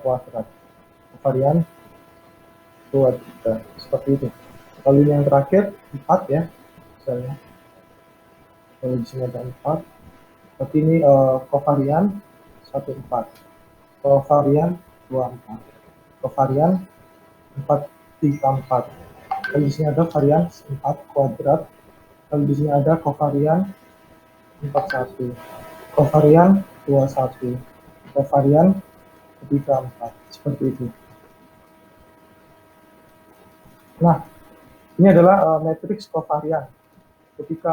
kuadrat. Kovarian 2, 3, seperti itu. Kalau yang terakhir 4 ya, misalnya. Kalau di sini ada 4, berarti ini kovarian 1, 4. Kovarian 2, 4. Kovarian 4, 3, 4. Kalau di sini ada varian 4 kuadrat. Kalau di sini ada kovarian 41. Kovarian 21. Kovarian 3, 4. Seperti itu. Nah, ini adalah matriks kovarian. Ketika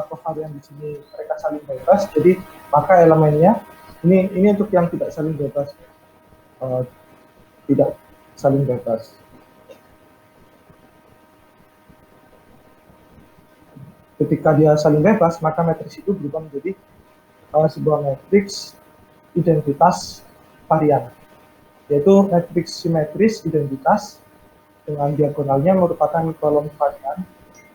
kovarian di sini mereka saling bebas, jadi maka elemennya ini untuk yang tidak saling bebas, tidak saling bebas. Ketika dia saling bebas, maka matriks itu berubah menjadi sebuah matriks identitas varian, yaitu matriks simetris identitas dengan diagonalnya merupakan kolom varian.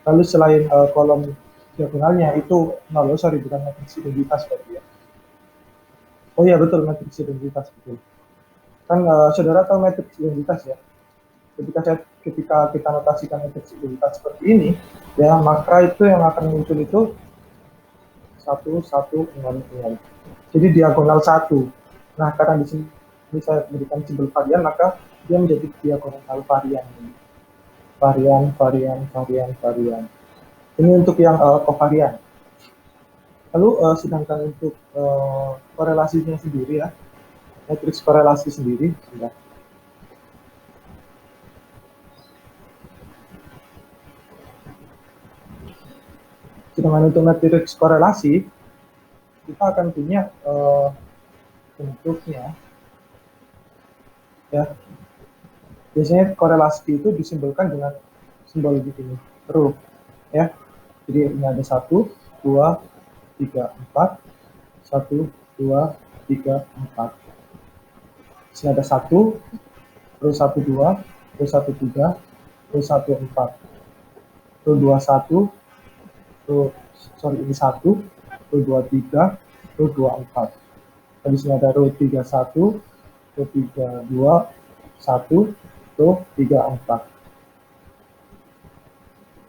Lalu selain kolom diagonalnya itu, bukan matriks identitas berarti ya. Oh iya betul, matriks identitas betul. Kan saudara tahu matriks identitas ya. Ketika kita notasikan matriks identitas seperti ini, ya maka itu yang akan muncul itu 1, 1, 0, 0. Jadi diagonal 1. Nah, karena di sini saya berikan simbol varian, maka dia menjadi diagonal varian. Varian. Ini untuk yang kovarian. Lalu sedangkan untuk korelasinya sendiri ya, matriks korelasi sendiri sudah. Sedangkan untuk matriks korelasi kita akan punya bentuknya ya. Biasanya korelasi itu disimbolkan dengan simbol begini, rho ya. Jadi ini ada 1, 2, 3, 4, 1, 2, 3, 4. Di sini ada 1, rho 1, 2, rho 1, 3, rho 1, 4, rho 2, 1, ini 1, rho 2, 3, rho 2, 4. Dan di sini ada rho 3, 1, rho 3, 2, 1, rho 3, 4.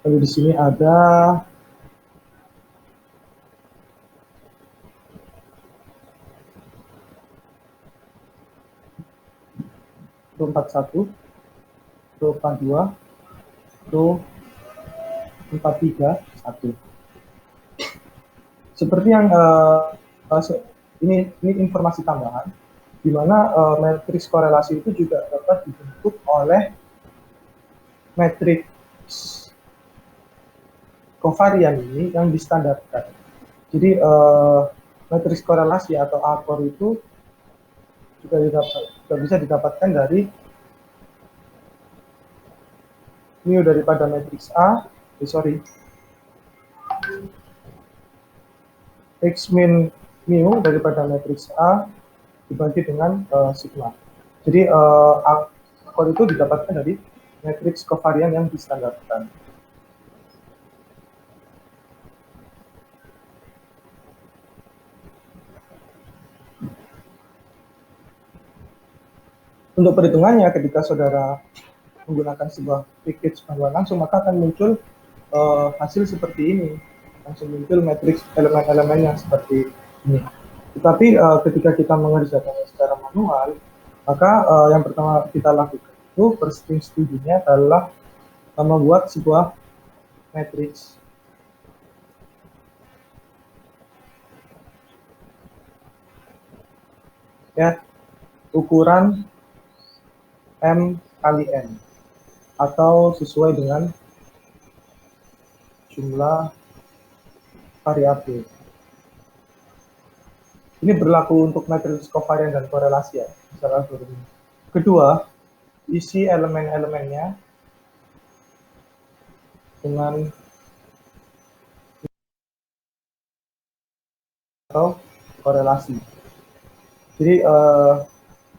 Lalu di sini ada rho 41, rho 42, rho 43, 1. Seperti yang ini informasi tambahan, di mana matriks korelasi itu juga dapat dibentuk oleh matriks kovarian ini yang distandarkan. Jadi matriks korelasi atau A-core itu juga bisa didapatkan dari mu daripada matriks A, X min mu daripada matriks A dibagi dengan sigma. Jadi A-core itu didapatkan dari matriks kovarian yang distandarkan. Untuk perhitungannya, ketika saudara menggunakan sebuah package panduan langsung, maka akan muncul hasil seperti ini. Langsung muncul matriks elemen-elemen yang seperti ini. Tetapi ketika kita mengerjakannya secara manual, maka yang pertama kita lakukan itu first things to do-nya adalah membuat sebuah matriks. Ya, ukuran M kali N atau sesuai dengan jumlah variabel. Ini berlaku untuk matriks kovarian dan korelasi ya. Misalnya kedua, isi elemen-elemennya dengan atau korelasi. Jadi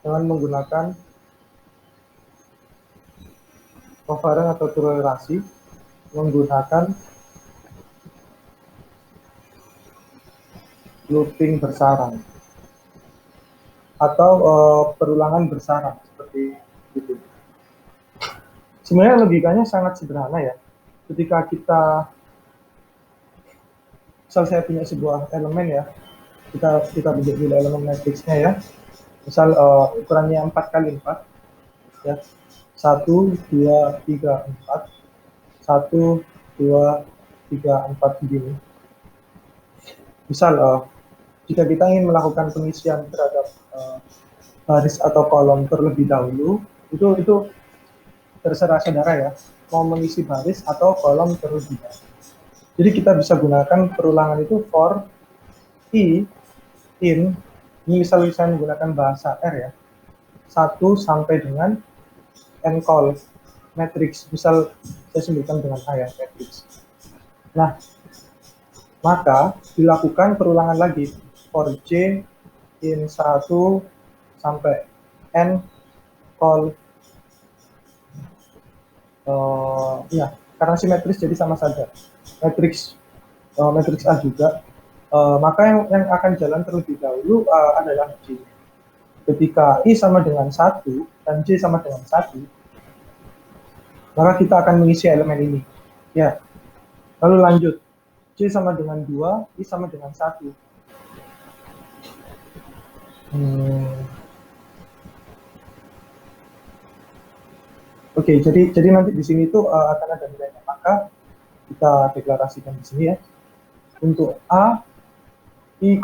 dengan menggunakan kovarian atau korelasi menggunakan looping bersarang. atau perulangan bersarang seperti itu. Sebenarnya logikanya sangat sederhana ya. Ketika kita, misal saya punya sebuah elemen ya, kita bentuk dulu elemen matriksnya ya. Misal ukurannya 4 kali 4 ya. 1, 2, 3, 4. 1, 2, 3, 4 begini. Misal jika kita ingin melakukan pengisian terhadap baris atau kolom terlebih dahulu, itu terserah saudara ya, mau mengisi baris atau kolom terlebih dahulu. Jadi kita bisa gunakan perulangan itu for i in, ini misal saya menggunakan bahasa R ya, 1 sampai dengan n call matrix, misal saya sebutkan dengan A ya, matrix. Nah, maka dilakukan perulangan lagi for j in 1 sampai n call ya, karena simetris jadi sama saja. Matriks A juga. Maka yang akan jalan terlebih dahulu adalah J. Ketika I sama dengan 1 dan J sama dengan 1, maka kita akan mengisi elemen ini. Ya. Lalu lanjut. J sama dengan 2, I sama dengan 1. Oke, jadi nanti di sini tuh akan ada nilainya. Maka kita deklarasikan di sini ya. Untuk A, I,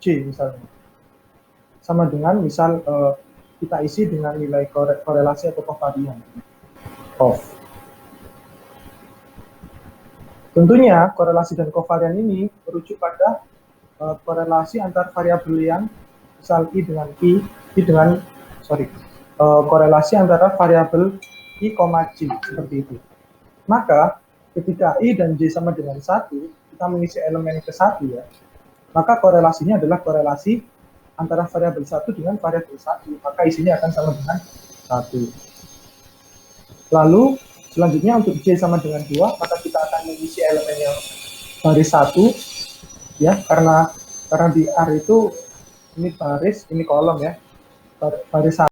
J misalnya. Sama dengan misal kita isi dengan nilai korelasi atau kovarian. Tentunya korelasi dan kovarian ini merujuk pada korelasi antar variabel yang misal korelasi antara variabel I, J seperti itu. Maka ketika I dan J sama dengan 1, kita mengisi elemen ke 1 ya, maka korelasinya adalah korelasi antara variabel 1 dengan variabel 1, maka isinya akan sama dengan 1. Lalu selanjutnya untuk J sama dengan 2, maka kita akan mengisi elemen yang baris 1 ya, karena di R itu ini baris, ini kolom ya, baris 1.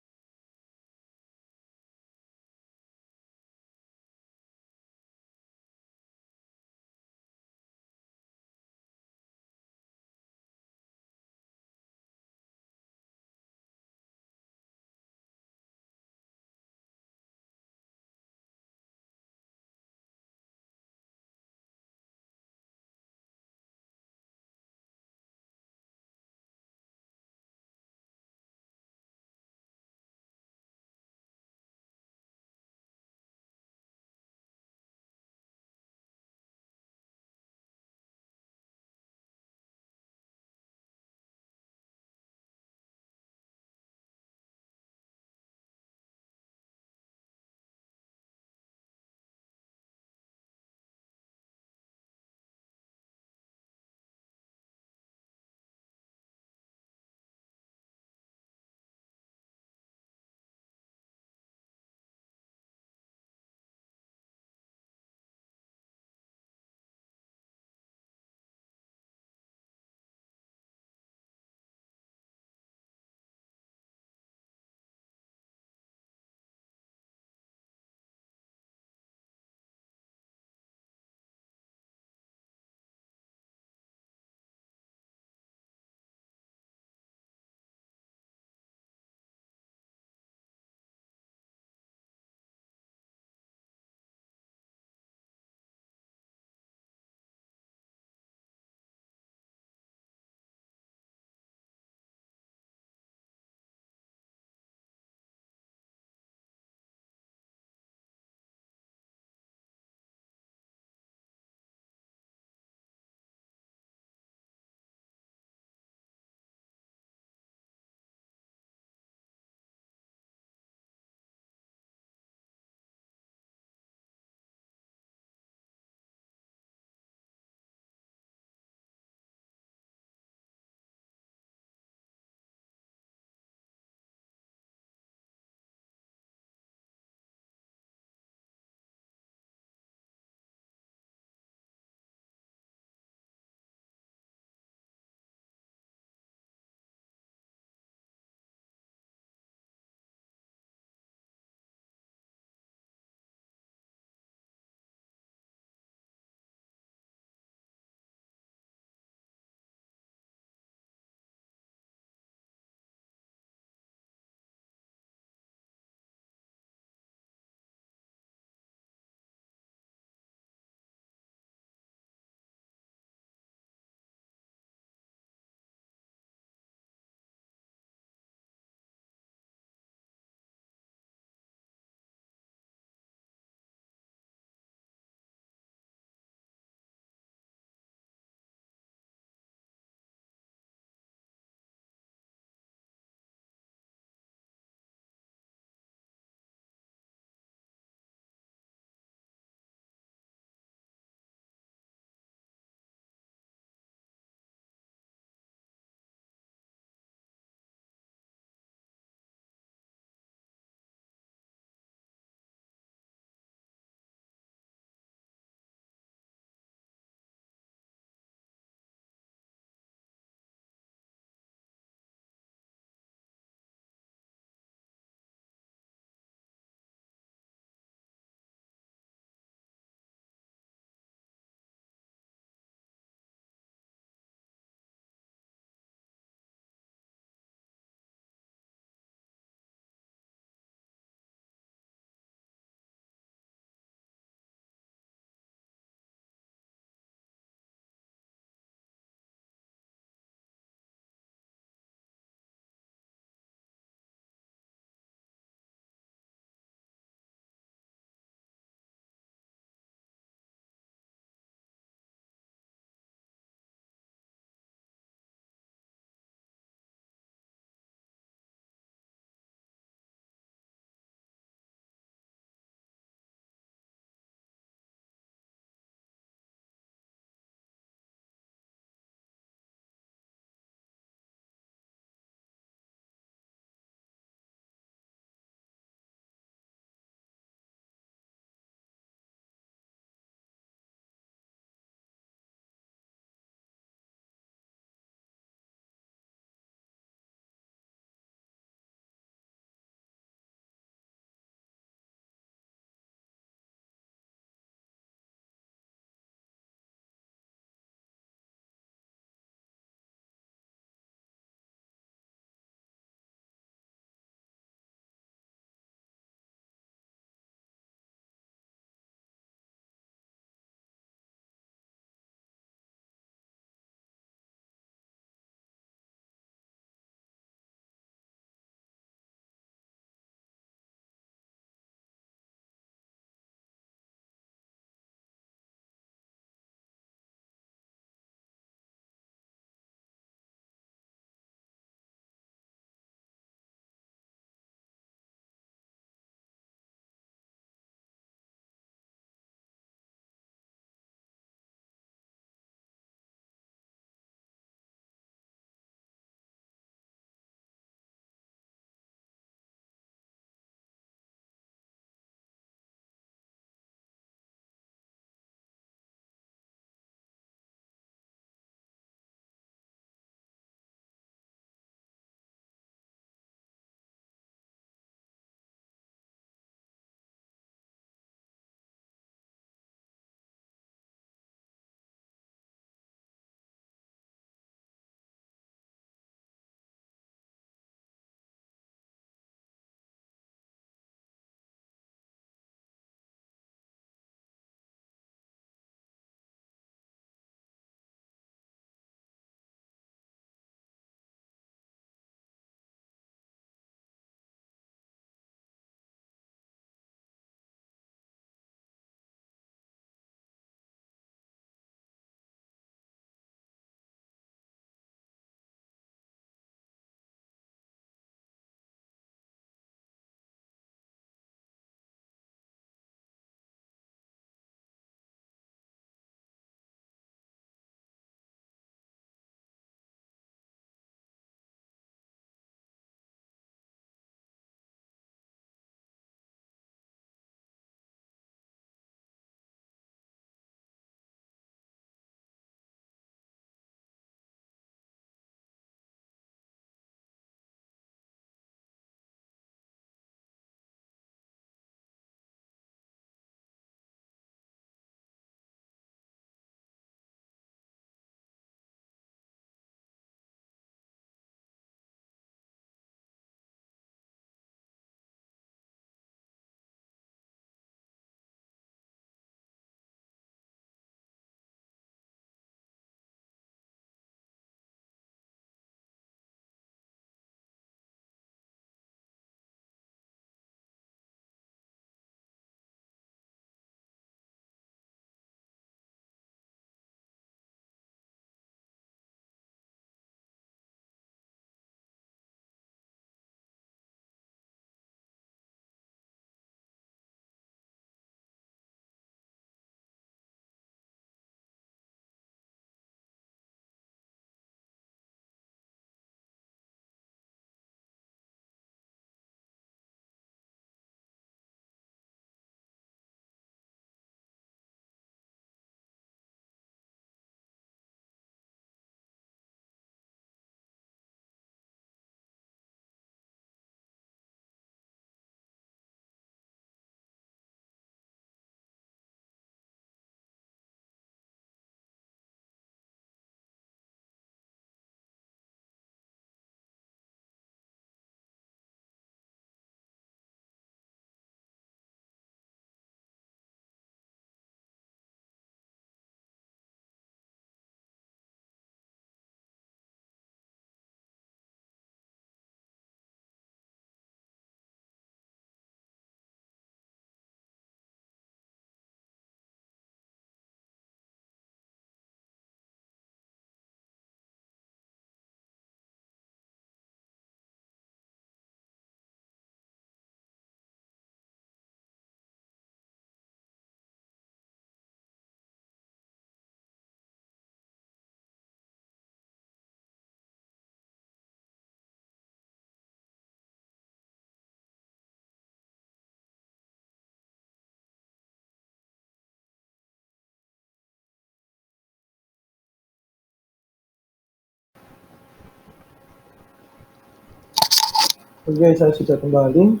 Oke, saya sudah kembali.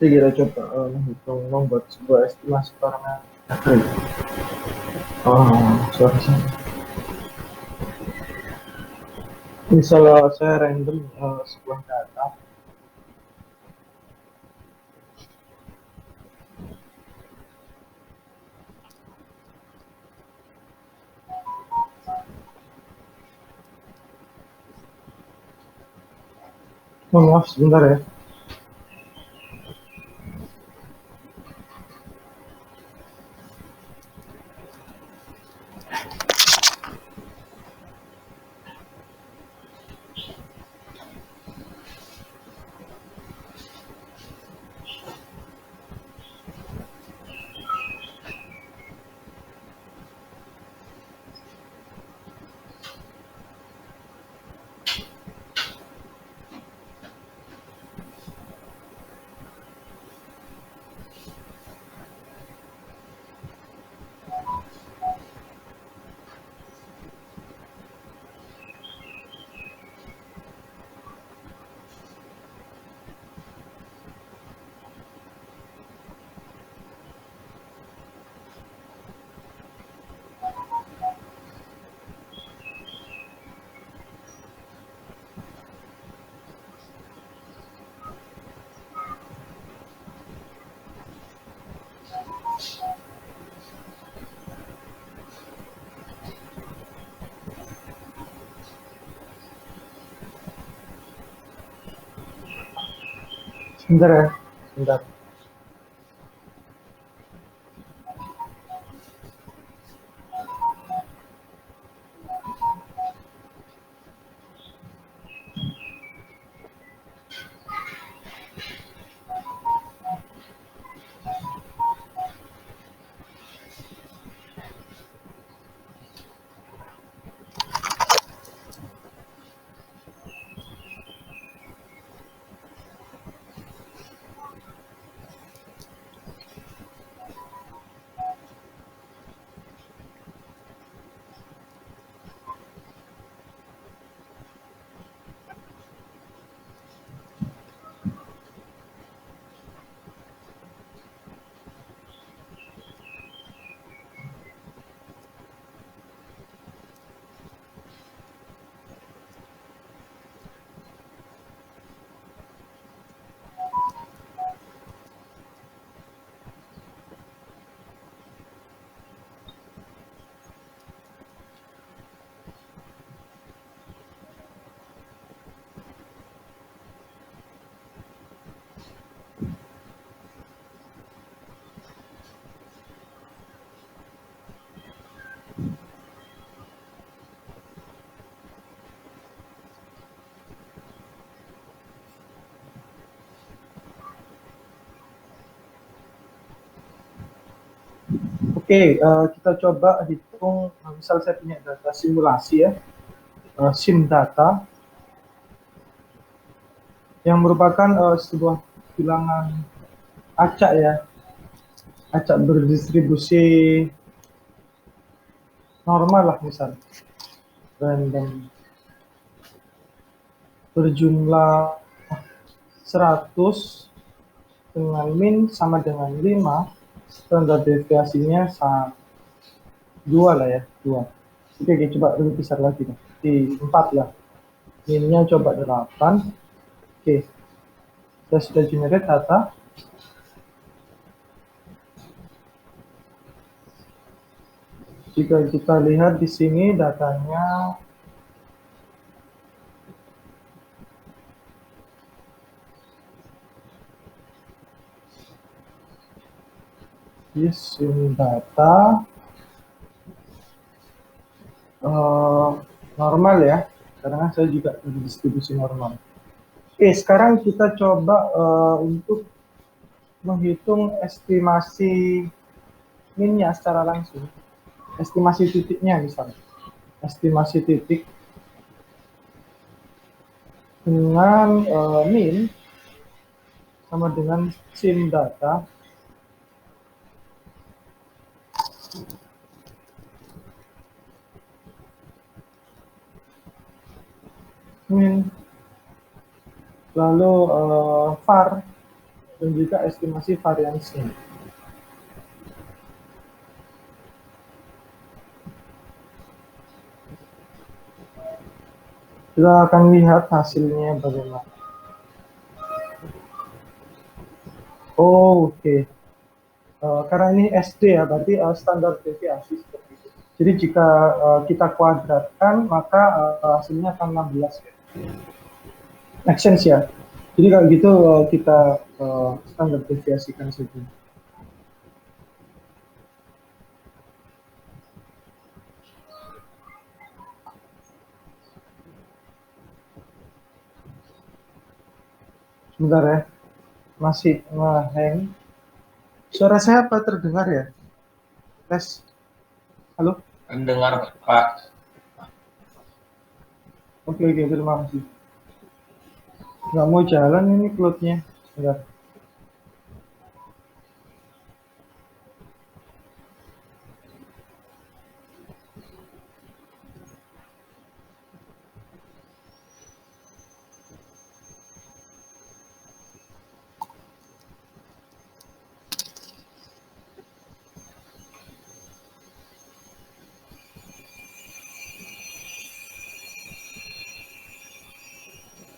Jadi kita coba membuat sebuah estimasi parameter. Oh, sorry. Misalnya saya random sebuah data. Maaf, sebentar ya. Sebentar ya. Sebentar. Oke, kita coba hitung. Misal saya punya data simulasi ya, sim data yang merupakan sebuah bilangan acak ya, acak berdistribusi normal lah, misal random berjumlah 100 dengan min sama dengan 5, standar deviasinya 2 lah ya, 2. Oke, coba lebih besar lagi nih. Di 4 ya. Minnya coba 8. Oke, saya sudah generate data. Jika kita lihat di sini datanya using data normal ya, karena saya juga di distribusi normal. Oke, sekarang kita coba untuk menghitung estimasi minnya secara langsung. Estimasi titiknya misalnya. Estimasi titik dengan min sama dengan sim data min lalu var dan juga estimasi variansinya. Kita akan lihat hasilnya bagaimana. Oh, oke. Okay. Karena ini SD ya, berarti standar deviasi seperti itu. Jadi jika kita kuadratkan, maka hasilnya akan 16 ya. Make sense ya. Jadi kalau gitu kita standar deviasikan saja. Sebentar ya, masih nge-hang. Suara saya apa terdengar ya? Tes. Halo? Mendengar, Pak. Oke, terima kasih. Nggak mau jalan ini plotnya. Sebentar.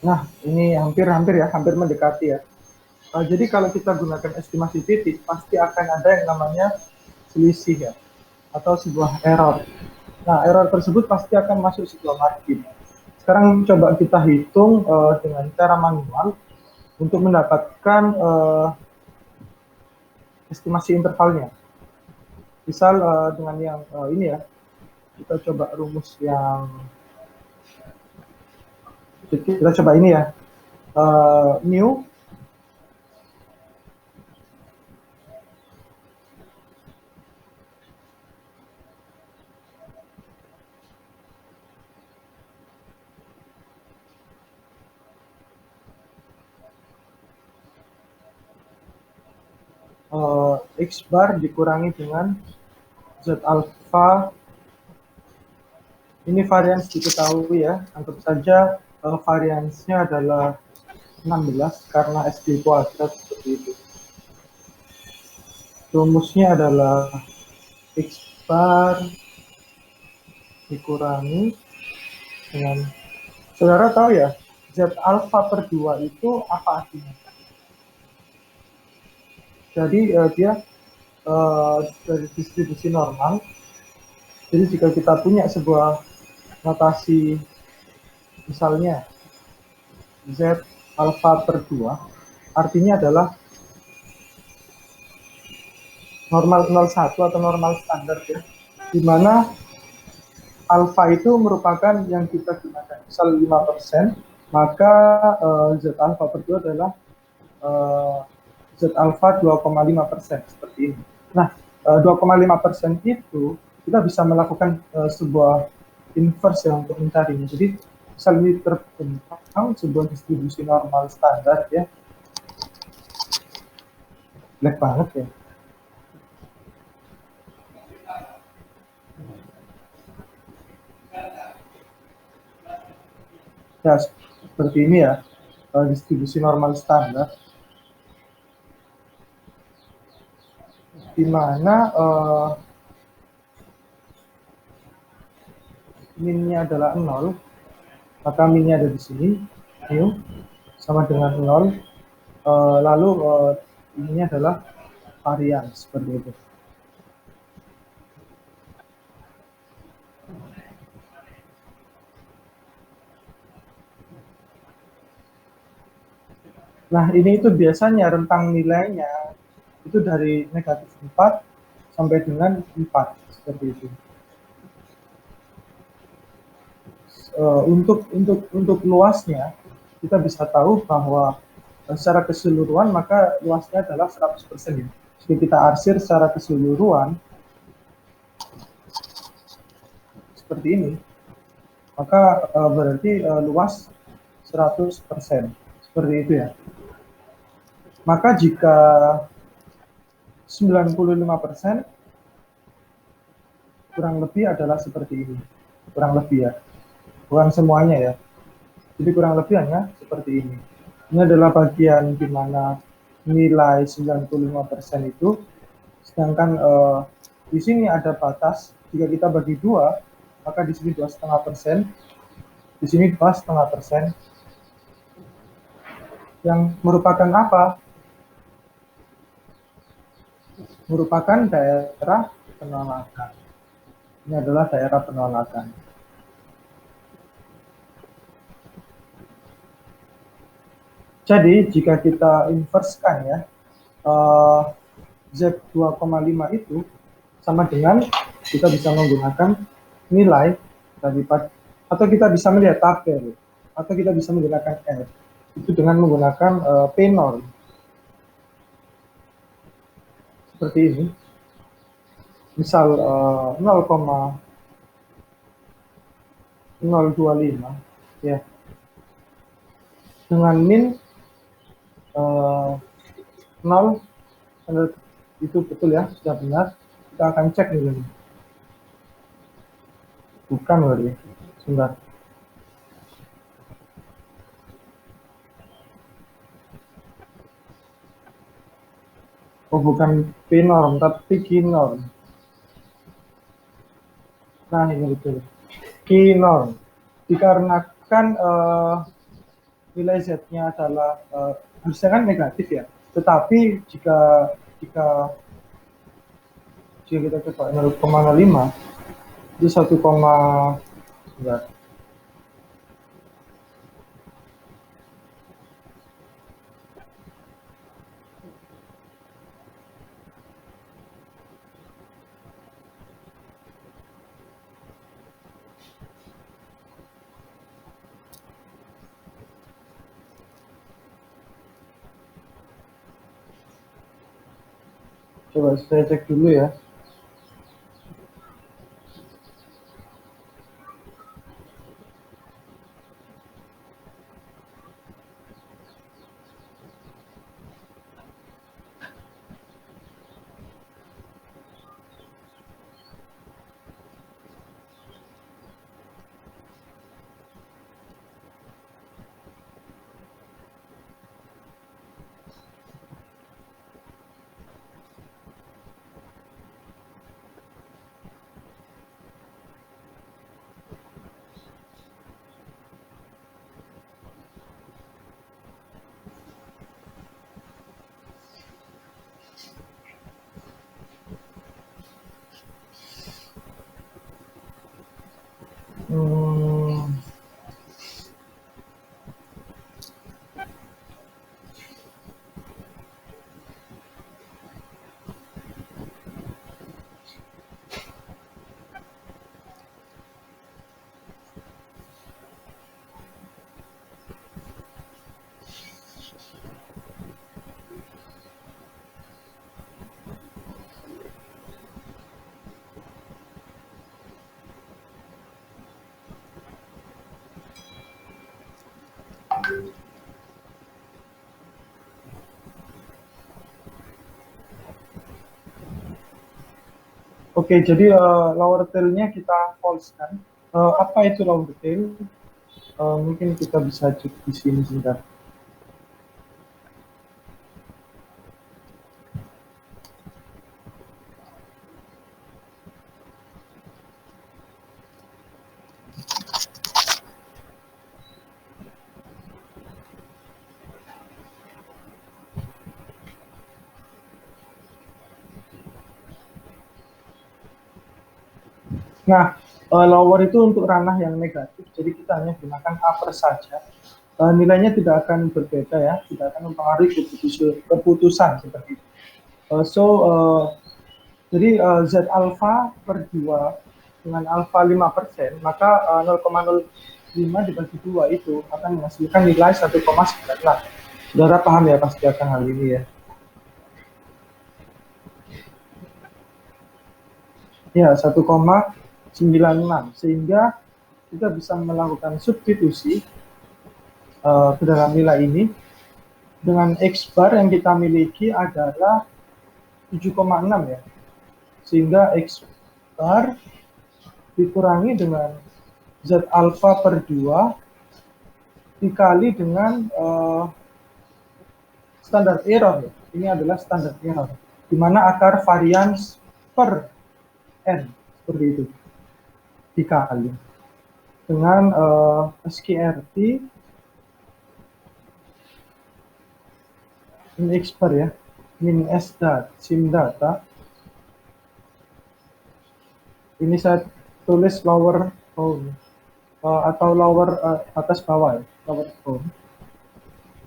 Nah, ini hampir ya, hampir mendekati ya. Jadi kalau kita gunakan estimasi titik, pasti akan ada yang namanya selisih ya, atau sebuah error. Nah, error tersebut pasti akan masuk sebuah margin. Sekarang coba kita hitung dengan cara manual untuk mendapatkan estimasi intervalnya. Misal dengan yang ini ya, kita coba rumus yang kita coba ini ya, new X bar dikurangi dengan Z alpha. Ini varians diketahui ya, anggap saja variansnya adalah 16 karena SD kuadrat seperti itu. Rumusnya adalah X bar dikurangi dengan, saudara tahu ya, Z alpha per 2 itu apa artinya? Jadi dia dari distribusi normal. Jadi jika kita punya sebuah notasi misalnya Z alpha per 2, artinya adalah normal 01 atau normal standar ya, di mana alfa itu merupakan yang kita gunakan. Misal 5%, maka Z alpha per 2 adalah Z alpha 2,5% seperti ini. Nah, 2,5% itu kita bisa melakukan sebuah inverse ya untuk mencarinya. Jadi, misal ini terbentang sebuah distribusi normal standar ya. Black banget ya. Ya, seperti ini ya, distribusi normal standar. Di mana minnya adalah 0, maka minnya ada di sini, mu sama dengan 0, lalu ini adalah varian seperti itu. Nah, ini itu biasanya rentang nilainya itu dari negatif 4 sampai dengan 4 seperti itu. Untuk luasnya kita bisa tahu bahwa secara keseluruhan maka luasnya adalah 100% ya. Jika kita arsir secara keseluruhan seperti ini, maka berarti luas 100%. Seperti itu ya. Maka jika 95% kurang lebih adalah seperti ini. Kurang lebih ya. Bukan semuanya ya. Jadi kurang lebih hanya seperti ini. Ini adalah bagian di mana nilai 95% itu, sedangkan di sini ada batas. Jika kita bagi 2, maka di sini 2,5%, di sini 2,5%, yang merupakan apa? Merupakan daerah penolakan. Ini adalah daerah penolakan. Jadi jika kita inverskan ya, Z2,5 itu sama dengan kita bisa menggunakan nilai daripada, atau kita bisa melihat tabel, atau kita bisa menggunakan R itu dengan menggunakan P norm seperti ini. Misal 0,025 ya, dengan min 0, itu betul ya, sudah benar. Kita akan cek ini. Bukan berarti. Sebentar. Oh, bukan P norm, tapi Q norm. Nah, ini betul. Q norm. Dikarenakan nilai Z-nya adalah harusnya kan negatif ya. Tetapi jika kita coba 0,05 itu 1, enggak. Coba saya cek dulu ya. Hmm, Oke, jadi lower tail-nya kita false kan. Apa itu lower tail? Mungkin kita bisa cek di sini sebentar. Nah, lower itu untuk ranah yang negatif, jadi kita hanya gunakan upper saja. Nilainya tidak akan berbeda ya, tidak akan mempengaruhi keputusan seperti itu. Jadi Z alpha per 2 dengan alpha 5%, maka 0,05 dibagi 2 itu akan menghasilkan nilai 1,96. Saudara paham ya pasti akan hal ini ya. Ya, 1,96. Sehingga kita bisa melakukan substitusi ke dalam nilai ini dengan X bar yang kita miliki adalah 7,6 ya. Sehingga X bar dikurangi dengan Z alpha per 2 dikali dengan standar error. Ini adalah standar error, di mana akar varians per n seperti itu dikali dengan SQRT min X bar ya, min S data, sim data. Ini saya tulis lower bound atau lower atas bawah ya, lower bound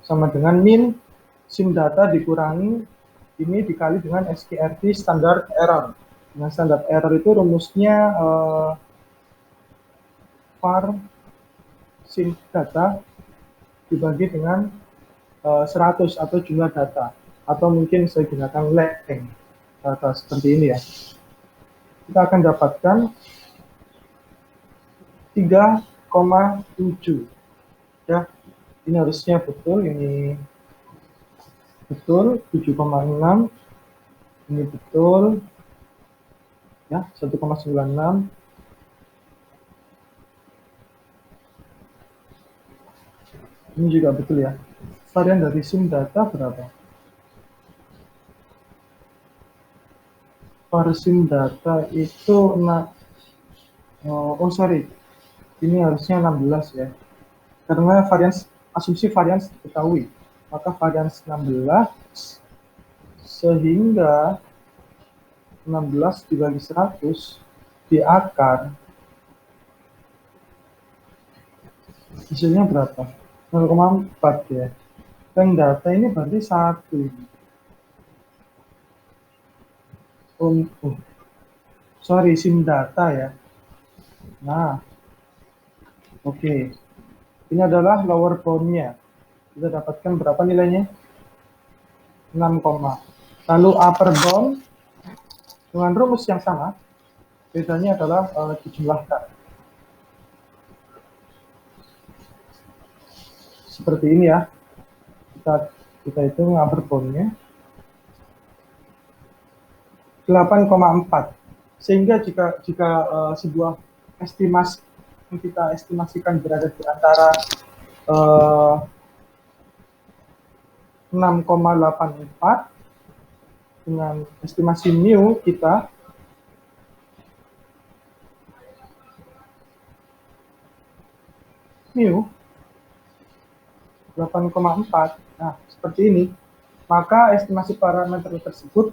sama dengan min sim data dikurangi ini dikali dengan SQRT standar error. Nah, standar error itu rumusnya var sim data dibagi dengan 100 atau jumlah data, atau mungkin saya gunakan length data seperti ini ya. Kita akan dapatkan 3,7 ya. Ini harusnya betul, ini betul 7,6, ini betul ya 1,96. Ini juga betul ya. Varian dari sim data berapa? Sim data itu sorry, ini harusnya 16 ya. Karena asumsi varians diketahui, maka varians 16 sehingga 16 dibagi 100 di akar hasilnya berapa? 0,4 ya. Dan data ini berarti 1. Sorry, sim data ya. Nah, oke. Ini adalah lower bound-nya. Kita dapatkan berapa nilainya? 6, lalu upper bound dengan rumus yang sama, bedanya adalah dijumlahkan. Seperti ini ya. Kita hitung upper bound-nya 8,4. Sehingga jika sebuah estimasi yang kita estimasikan berada di antara 6,84 dengan estimasi mu kita mu 8,4. Nah, seperti ini. Maka estimasi parameter tersebut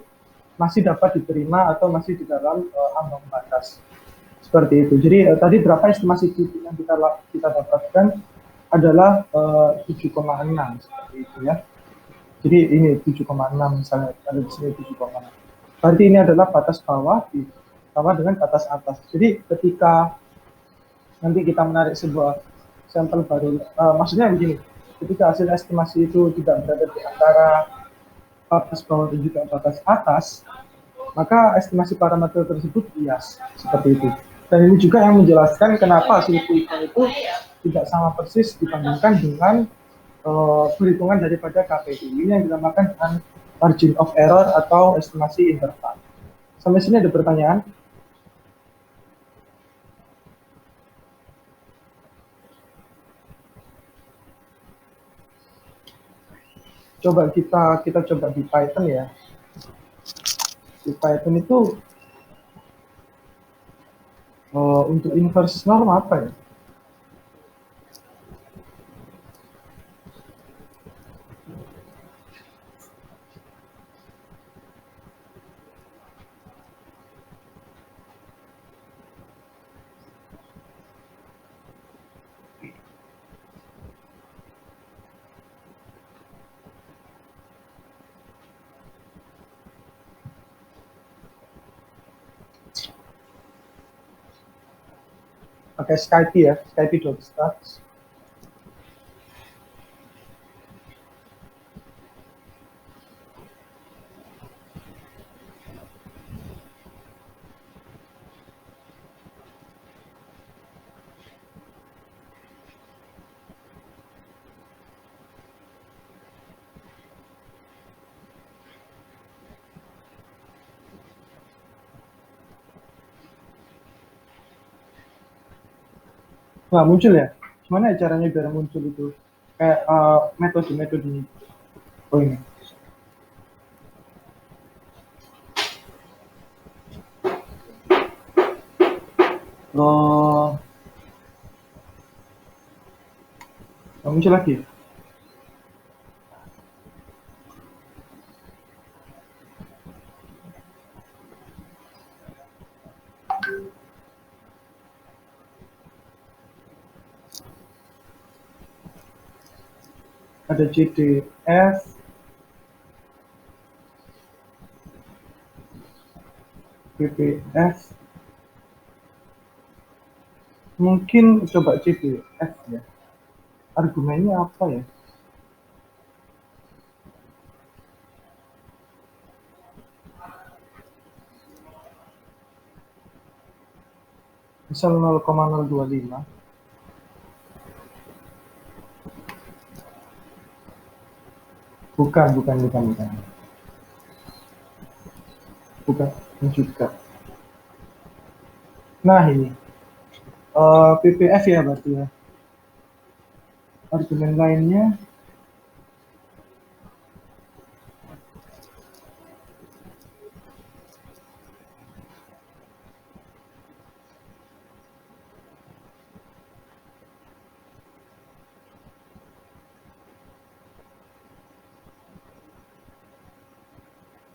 masih dapat diterima atau masih di dalam ambang batas. Seperti itu. Jadi tadi berapa estimasi titik yang kita dapatkan adalah 7,6 seperti itu ya. Jadi ini 7,6 misalnya, ada di sini 7,6. Berarti ini adalah batas bawah ditambah dengan batas atas. Jadi ketika nanti kita menarik sebuah sampel baru, maksudnya begini, ketika hasil estimasi itu tidak berada di antara batas bawah dan juga batas atas, maka estimasi parameter tersebut bias seperti itu. Dan ini juga yang menjelaskan kenapa hasil quick count itu tidak sama persis dibandingkan dengan perhitungan daripada KPI. Ini yang dinamakan dengan margin of error atau estimasi interval. Sampai sini ada pertanyaan? Coba kita coba di Python ya. Di Python itu untuk inverse norm apa ya? pakai Skype ya, Skype.stats. Nggak muncul ya? Gimana ya caranya biar muncul itu? Kayak metode-metodenya. Oh ini. Oh, nggak muncul lagi. Ada CDF, PPF, mungkin coba CDF ya. Argumennya apa ya? Misal 0,025. Bukan, bukan, bukan, bukan. Bukan juga. Nah ini, PPF ya berarti ya. Argumen lainnya,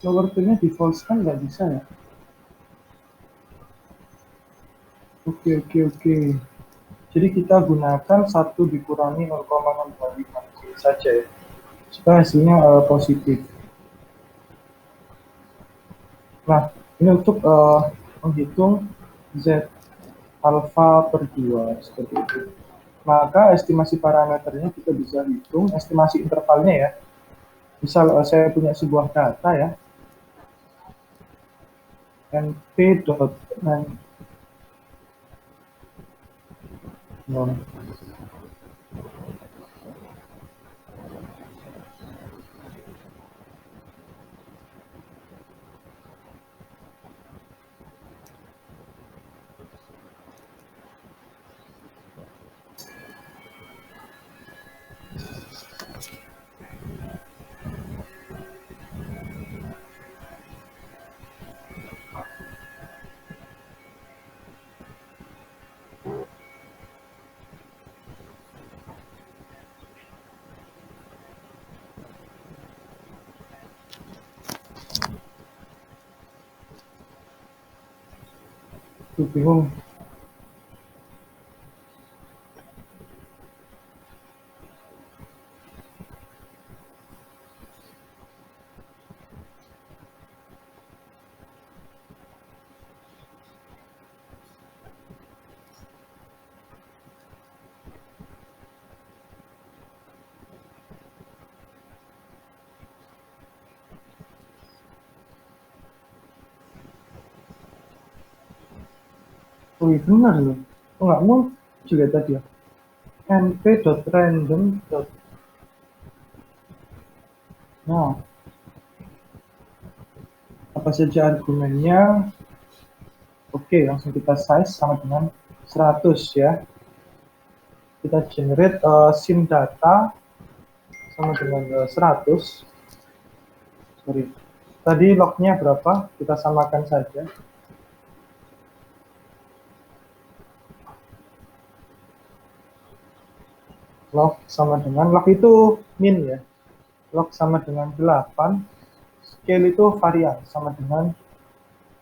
lower nya di false kan nggak bisa ya. Oke, oke, oke. Jadi kita gunakan 1 dikurangi 0,025 saja ya. Supaya hasilnya positif. Nah, ini untuk menghitung Z alpha per 2 seperti itu. Maka estimasi parameternya kita bisa hitung, estimasi intervalnya ya. Misal saya punya sebuah data ya, np dot bingung. Oh iya benar loh. Oh, nggak muncul ya tadi ya. np.random. Nah, apa saja argumennya? Oke, langsung kita size sama dengan 100 ya. Kita generate sim data sama dengan 100. Sorry. Tadi lognya berapa? Kita samakan saja. Log sama dengan, log itu min ya. Log sama dengan 8. Scale itu varian sama dengan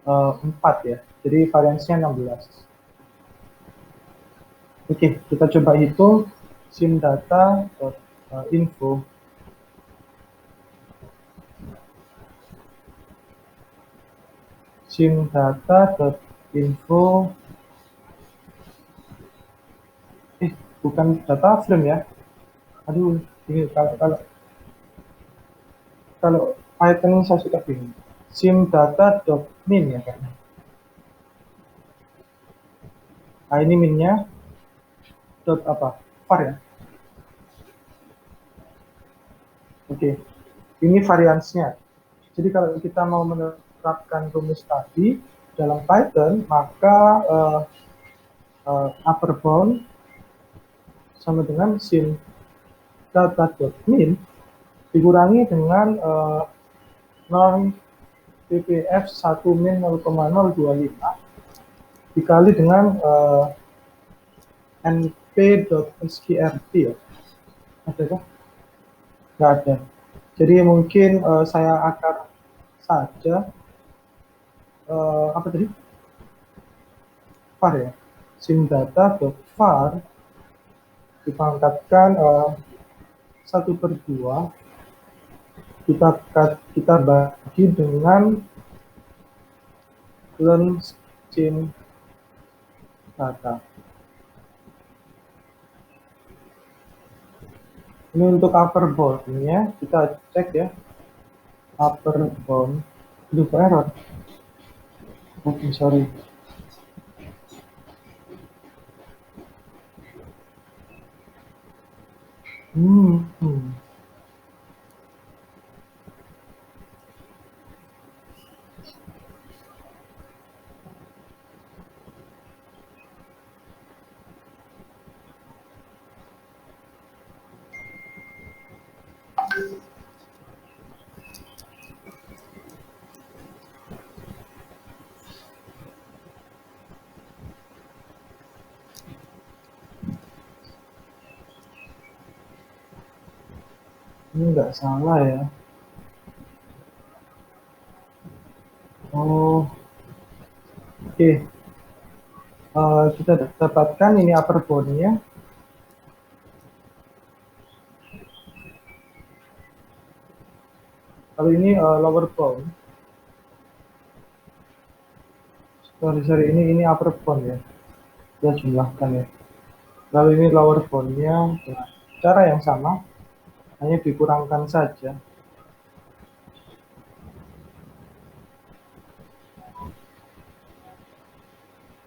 4 ya. Jadi variansinya 16. Oke, kita coba hitung sim data info. Sim data info bukan data frame ya. Aduh, ini kalau Python ini saya suka bingung. Simdata.min ya kayaknya. Nah ini minnya dot apa? Var ya. Oke, ini variansnya. Jadi kalau kita mau menerapkan rumus tadi dalam Python, maka upper bound sama dengan sim data.min dikurangi dengan norm ppf 1 min 0,025 dikali dengan np.sqrt ya. Ada kah? Nggak ada. Jadi mungkin saya akan saja apa tadi? Var ya. Simdata.var dipangkatkan 1/2 kita bagi dengan learn sim data. Ini untuk upper bound-nya kita cek ya. Upper bound itu error. Oke, sorry. Hmm. Ini nggak salah ya. Oh, oke. Kita dapatkan ini upper bound-nya. Kalau ini lower bound. Sorry, ini upper bound ya. Kita jumlahkan ya. Lalu ini lower bound-nya cara yang sama, hanya dikurangkan saja.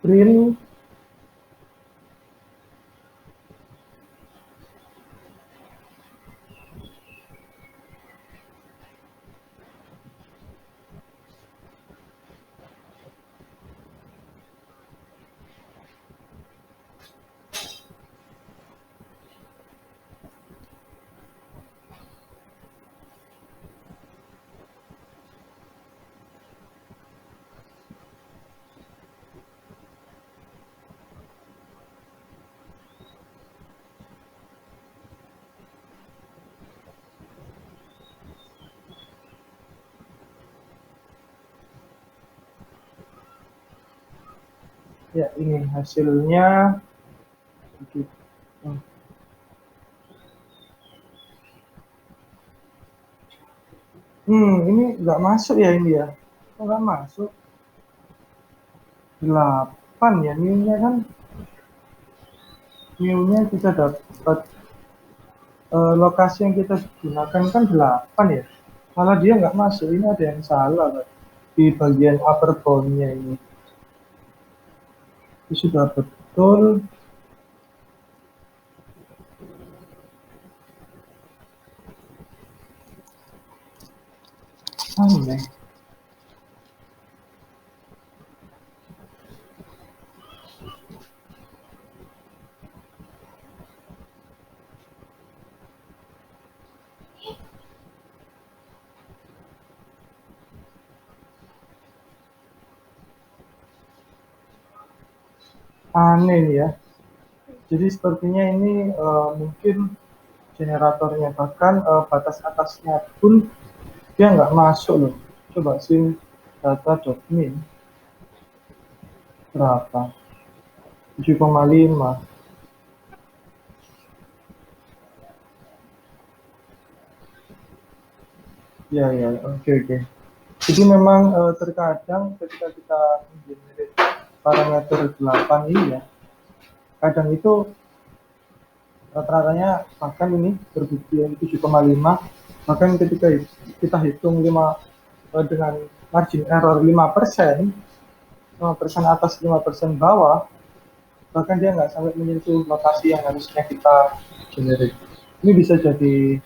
Print ya ini hasilnya. Ini nggak masuk ya ini ya. Kok nggak masuk? 8 ya new-nya kan. New-nya kita dapat lokasi yang kita gunakan kan 8 ya. Malah dia nggak masuk. Ini ada yang salah Pak. Di bagian upper bound-nya ini. Itu sudah betul. Aneh. Aneh nih ya. Jadi sepertinya ini mungkin generatornya, bahkan batas atasnya pun dia nggak masuk loh. Coba sim data.min berapa? 7,5. Ya, oke. Jadi memang terkadang ketika kita mengenerate parameter 8 ini ya, kadang itu rata-ratanya bahkan ini berbukti 7,5, bahkan ketika kita hitung dengan margin error 5%, 5% atas 5% bawah, bahkan dia nggak sampai menyentuh lokasi yang harusnya kita generate. Ini bisa jadi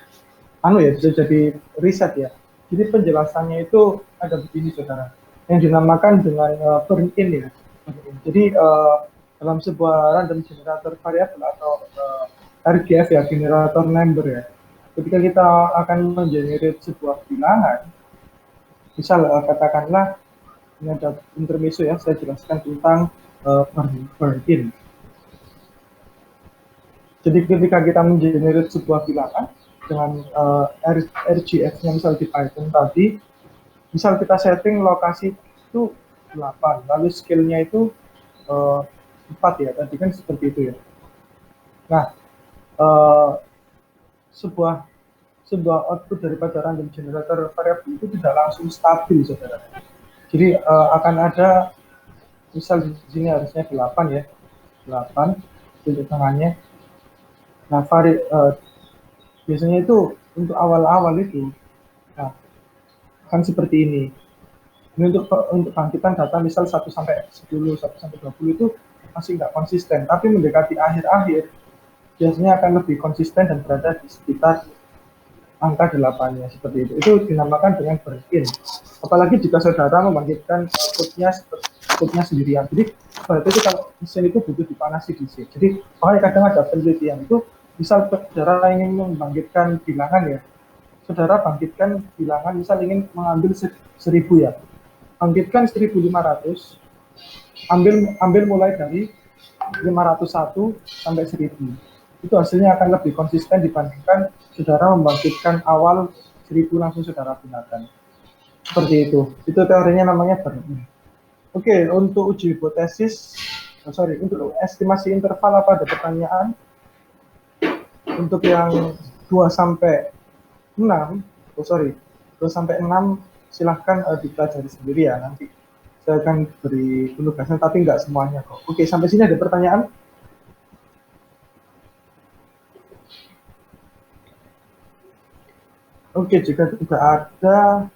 bisa jadi riset ya. Jadi penjelasannya itu ada begini saudara, yang dinamakan dengan burn in ya. Jadi dalam sebuah random generator variable atau RGF ya, generator number ya, ketika kita akan mengenerate sebuah bilangan, misal katakanlah ini ada intermezzo ya, saya jelaskan tentang burn in. Jadi ketika kita mengenerate sebuah bilangan dengan RGF-nya misal di Python tadi, misal kita setting lokasi itu 8, lalu scale-nya itu 4 ya, tadi kan seperti itu ya. Nah, sebuah output daripada random generator variable itu tidak langsung stabil, saudara. Jadi akan ada, misal di sini harusnya 8 ya, 8 titik tengahnya. Nah, biasanya itu untuk awal-awal itu, nah, kan seperti ini. Ini untuk bangkitan data misal 1 sampai 10, 1 sampai 20 itu masih nggak konsisten, tapi mendekati akhir-akhir biasanya akan lebih konsisten dan berada di sekitar angka 8-nya seperti itu. Itu dinamakan dengan burn in. Apalagi jika saudara membangkitkan outputnya sendirian. Jadi berarti itu kalau mesin itu butuh dipanasi DC. Jadi makanya kadang ada penelitian itu, misal saudara ingin membangkitkan bilangan ya, saudara bangkitkan bilangan, misal ingin mengambil 1000 ya, bangkitkan 1500, ambil mulai dari 501 sampai 1000. Itu hasilnya akan lebih konsisten dibandingkan saudara membangkitkan awal 1000 langsung saudara gunakan. Seperti itu. Itu teorinya namanya burn in. Oke, untuk uji hipotesis, untuk estimasi interval apa ada pertanyaan? Untuk yang 2 sampai 6, 2 sampai 6 silahkan dipelajari sendiri ya, nanti saya akan beri penugasan, tapi nggak semuanya kok. Oke, sampai sini ada pertanyaan? Oke, jika tidak ada,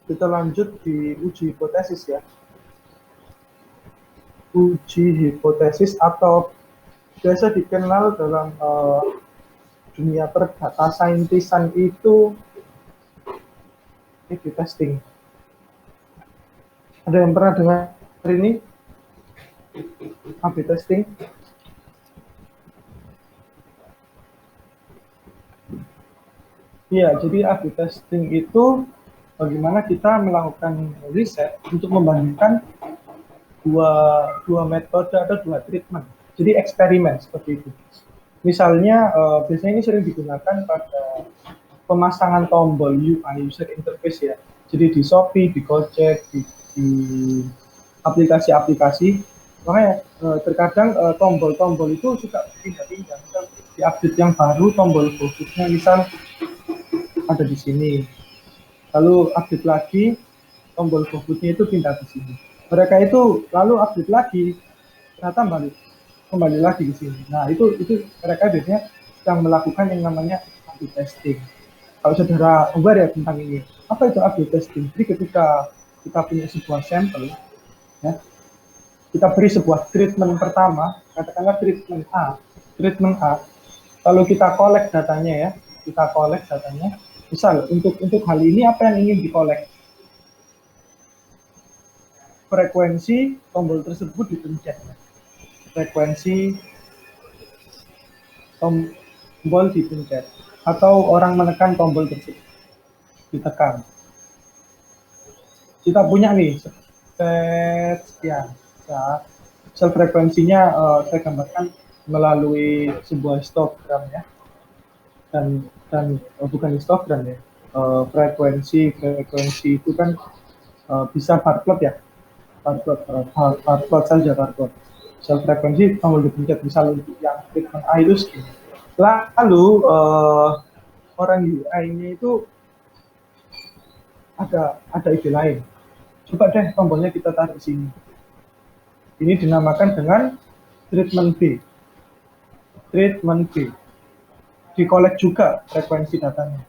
kita lanjut di uji hipotesis ya. Uji hipotesis atau biasa dikenal dalam dunia data scientist-an itu A/B testing. Ada yang pernah dengar ini? A/B testing? Iya, jadi A/B testing itu bagaimana kita melakukan riset untuk membandingkan dua metode atau dua treatment. Jadi eksperimen seperti itu. Misalnya, biasanya ini sering digunakan pada pemasangan tombol UI, user interface ya. Jadi di Shopee, di Gojek, di aplikasi-aplikasi. Makanya terkadang tombol-tombol itu suka pindah-pindah. Misal di update yang baru, tombol fokusnya misal ada di sini. Lalu update lagi, tombol fokusnya itu pindah ke sini. Mereka itu lalu update lagi, ternyata kembali lagi ke sini. Nah, itu mereka biasanya sedang melakukan yang namanya A/B testing. Kalau saudara aware ya tentang ini, apa itu A/B testing? Jadi ketika kita punya sebuah sampel, ya, kita beri sebuah treatment pertama, katakanlah treatment A, lalu kita collect datanya ya, misal untuk hal ini apa yang ingin dikolek? Frekuensi tombol tersebut dipencet. Frekuensi tombol dipencet. Atau orang menekan tombol tersebut. Ditekan. Kita punya nih, sekian. Nah, frekuensinya saya gambarkan melalui sebuah histogram ya. Dan bukan histogram ya. Frekuensi itu kan bisa bar plot ya. Bar plot saja, bar plot. Sel frekuensi tombol dipencet, misal untuk yang treatment A itu segini. Lalu orang UI-nya itu ada ide lain. Coba deh tombolnya kita taruh di sini. Ini dinamakan dengan treatment B. Treatment B. dikolek juga frekuensi datanya.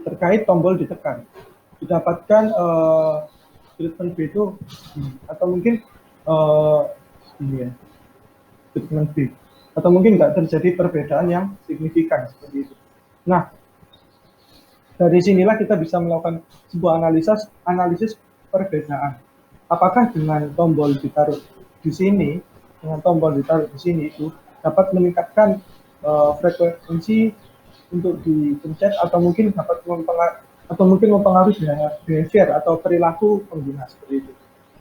Terkait tombol ditekan, didapatkan treatment B itu atau mungkin ini ya, treatment B atau mungkin nggak terjadi perbedaan yang signifikan seperti itu. Nah, dari sinilah kita bisa melakukan sebuah analisis perbedaan. Apakah dengan tombol ditaruh di sini, dengan tombol ditaruh di sini itu dapat meningkatkan frekuensi untuk dipencet atau mungkin dapat mempengaruhi behavior atau perilaku pengguna seperti itu.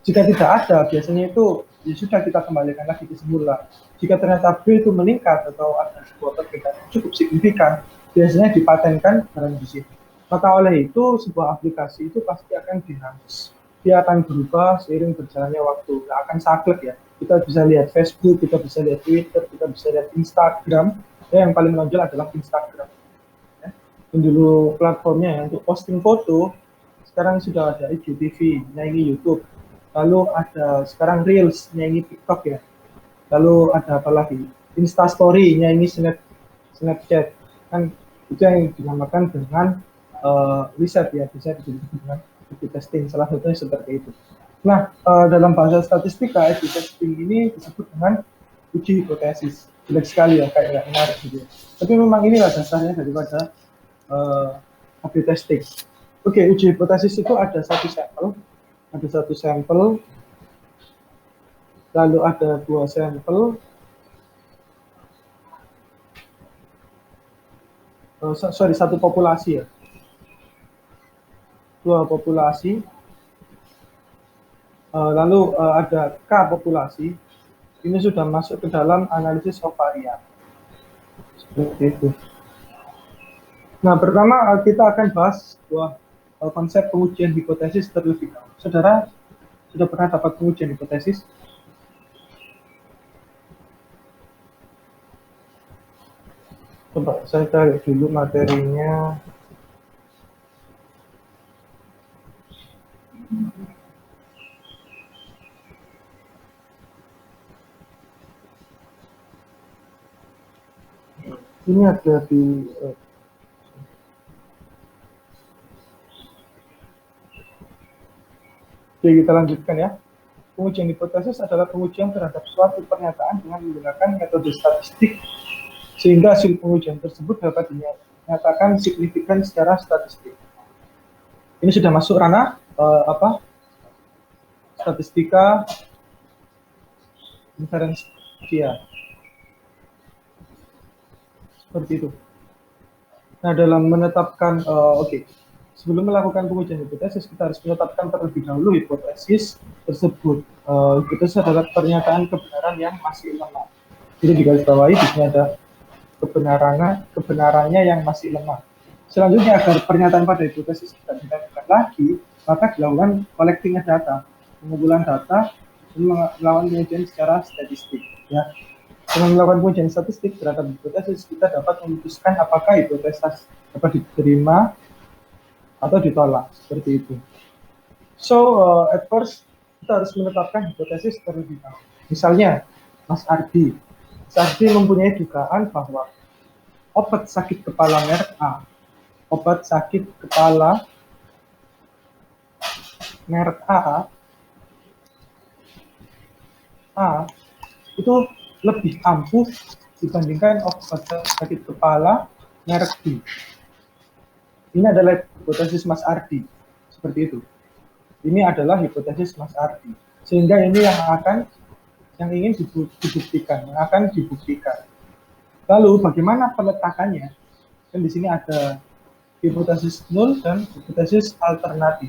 Jika tidak ada, biasanya itu ya sudah kita kembalikan lagi ke semula. Jika ternyata B itu meningkat atau ada sebuah perbedaan cukup signifikan, biasanya dipatenkan barang di sini. Maka oleh itu sebuah aplikasi itu pasti akan dinamis. Dia akan berubah seiring berjalannya waktu. Nggak akan saklek ya. Kita bisa lihat Facebook, kita bisa lihat Twitter, kita bisa lihat Instagram. Ya, yang paling menonjol adalah Instagram. Ya. Dan dulu platformnya ya, untuk posting foto, sekarang sudah ada IGTV, ini YouTube. Lalu ada sekarang Reels, ini TikTok ya. Lalu ada apa lagi? Instastory, ini Snapchat. Kan itu yang dinamakan dengan riset ya, bisa disebut dengan A/B testing, salah satunya seperti itu. Nah, dalam bahasa statistika, A/B testing ini disebut dengan uji hipotesis. Jelek sekali ya, kayak nggak menarik gitu ya. Tapi memang inilah dasarnya daripada A/B testing. Oke, uji hipotesis itu ada satu sampel, lalu ada 2 sampel, satu populasi ya. 2 populasi, lalu ada K populasi, ini sudah masuk ke dalam analisis covarian. Seperti itu. Nah, pertama kita akan bahas sebuah konsep pengujian hipotesis terlebih dahulu. Saudara sudah pernah dapat pengujian hipotesis? Coba saya cari dulu materinya. Ini ada di Oke, kita lanjutkan ya. Pengujian hipotesis adalah pengujian terhadap suatu pernyataan dengan menggunakan metode statistik sehingga hasil pengujian tersebut dapat dinyatakan signifikan secara statistik. Ini sudah masuk ranah statistika inferensial. Seperti itu. Nah, dalam menetapkan, sebelum melakukan pengujian hipotesis, kita harus menetapkan terlebih dahulu hipotesis tersebut. Hipotesis adalah pernyataan kebenaran yang masih lemah. Jadi digarisbawahi di sini ada kebenarannya yang masih lemah. Selanjutnya, agar pernyataan pada hipotesis tidak ditemukan lagi, maka dilakukan collecting data, pengumpulan data, dan melakukan pengujian secara statistik. Ya. Dengan melakukan pengujian statistik terhadap hipotesis, kita dapat memutuskan apakah hipotesis dapat diterima atau ditolak, seperti itu. So, at first, kita harus menetapkan hipotesis terlebih dahulu. Misalnya, Mas Ardi mempunyai dugaan bahwa obat sakit kepala merek A itu lebih ampuh dibandingkan obat sakit kepala merek B. Ini adalah hipotesis Mas Ardi, seperti itu. Ini adalah hipotesis Mas Ardi, sehingga ini yang ingin dibuktikan, yang akan dibuktikan. Lalu bagaimana peletakannya? Dan di sini ada hipotesis nol dan hipotesis alternatif.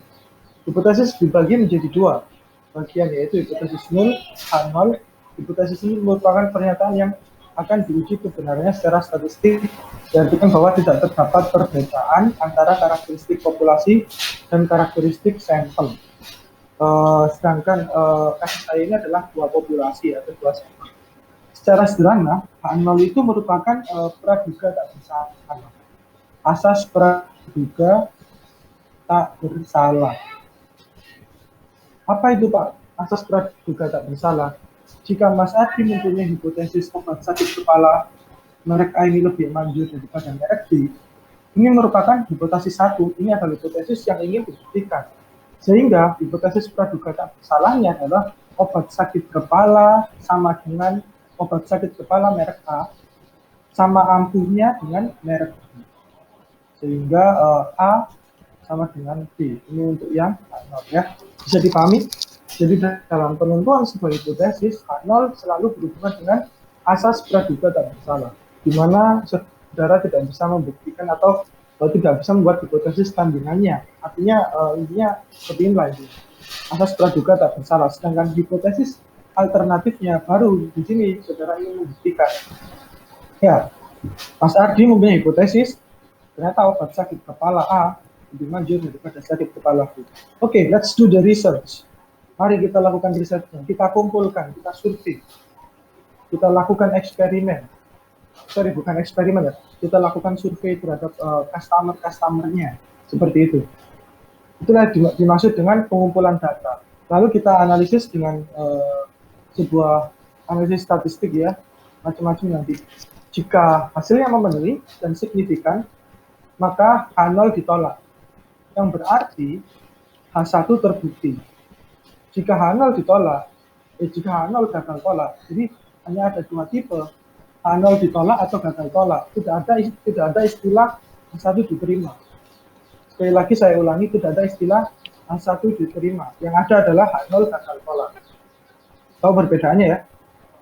Hipotesis dibagi menjadi 2 bagian, yaitu hipotesis nol, H0. Hipotesis ini merupakan pernyataan yang akan diuji kebenarannya secara statistik, diartikan bahwa tidak terdapat perbedaan antara karakteristik populasi dan karakteristik sampel. Sedangkan kasus saya ini adalah 2 populasi atau 2 sampel. Secara sederhana, H0 itu merupakan praduga tak bersalah. Asas praduga tak bersalah. Apa itu Pak? Asas praduga tak bersalah. jika Mas Adi mempunyai hipotesis obat sakit kepala merek A ini lebih manjur daripada merek B, ini merupakan hipotesis satu. Ini adalah hipotesis yang ingin dibuktikan. Sehingga hipotesis praduga tak bersalahnya adalah obat sakit kepala sama dengan obat sakit kepala merek A, sama ampuhnya dengan merek B. Sehingga A sama dengan B. Ini untuk yang H0 ya. Bisa dipahami? Jadi dalam penentuan sebuah hipotesis, H0 selalu berhubungan dengan asas praduga tak bersalah, di mana saudara tidak bisa membuktikan atau tidak bisa membuat hipotesis tandingannya. Artinya intinya seperti inilah itu. Asas praduga tak bersalah. Sedangkan hipotesis alternatifnya baru di sini saudara ingin membuktikan. Ya, Mas Ardi mempunyai hipotesis ternyata obat sakit kepala A lebih manjur daripada sakit kepala B. Oke, let's do the research. Mari kita lakukan riset, kita kumpulkan, kita survei, kita lakukan eksperimen. Sorry, bukan eksperimen ya. Kita lakukan survei terhadap customer-nya, seperti itu. Itulah dimaksud dengan pengumpulan data. Lalu kita analisis dengan sebuah analisis statistik ya, macam-macam nanti. Jika hasilnya memenuhi dan signifikan, maka H0 ditolak. Yang berarti H1 terbukti. Jika H0 ditolak, jika H0 gagal tolak, jadi hanya ada dua tipe, H0 ditolak atau gagal tolak. Tidak ada istilah H1 diterima. Sekali lagi saya ulangi, tidak ada istilah H1 diterima. Yang ada adalah H0 gagal tolak. Tahu perbedaannya ya?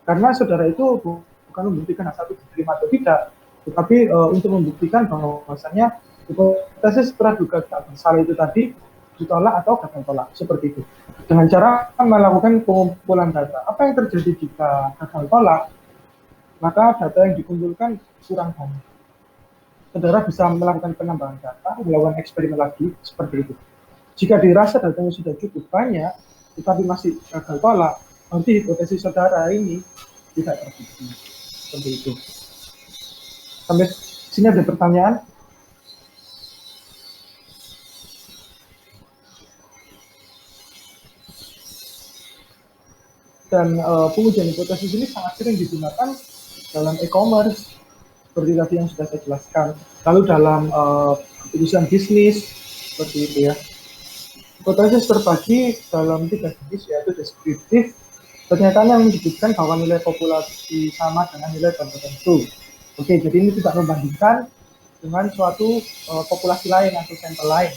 Karena saudara itu bukan membuktikan H1 diterima atau tidak, tetapi untuk membuktikan bahwasanya hipotesis praduga tak bersalah itu tadi ditolak atau gagal tolak, seperti itu. Dengan cara melakukan pengumpulan data. Apa yang terjadi jika gagal tolak? Maka data yang dikumpulkan kurang banyak. Saudara bisa melakukan penambahan data, melakukan eksperimen lagi, seperti itu. Jika dirasa datanya sudah cukup banyak, tetapi masih gagal tolak, nanti hipotesis saudara ini tidak terbukti. Seperti itu. Sampai sini ada pertanyaan? Dan pengujian hipotesis ini sangat sering digunakan dalam e-commerce, seperti tadi yang sudah saya jelaskan. Lalu dalam keputusan bisnis, seperti itu ya. Hipotesis terbagi dalam 3 jenis, yaitu deskriptif, pernyataan yang menyebutkan bahwa nilai populasi sama dengan nilai tertentu. Oke, jadi ini tidak membandingkan dengan suatu populasi lain atau sampel lain.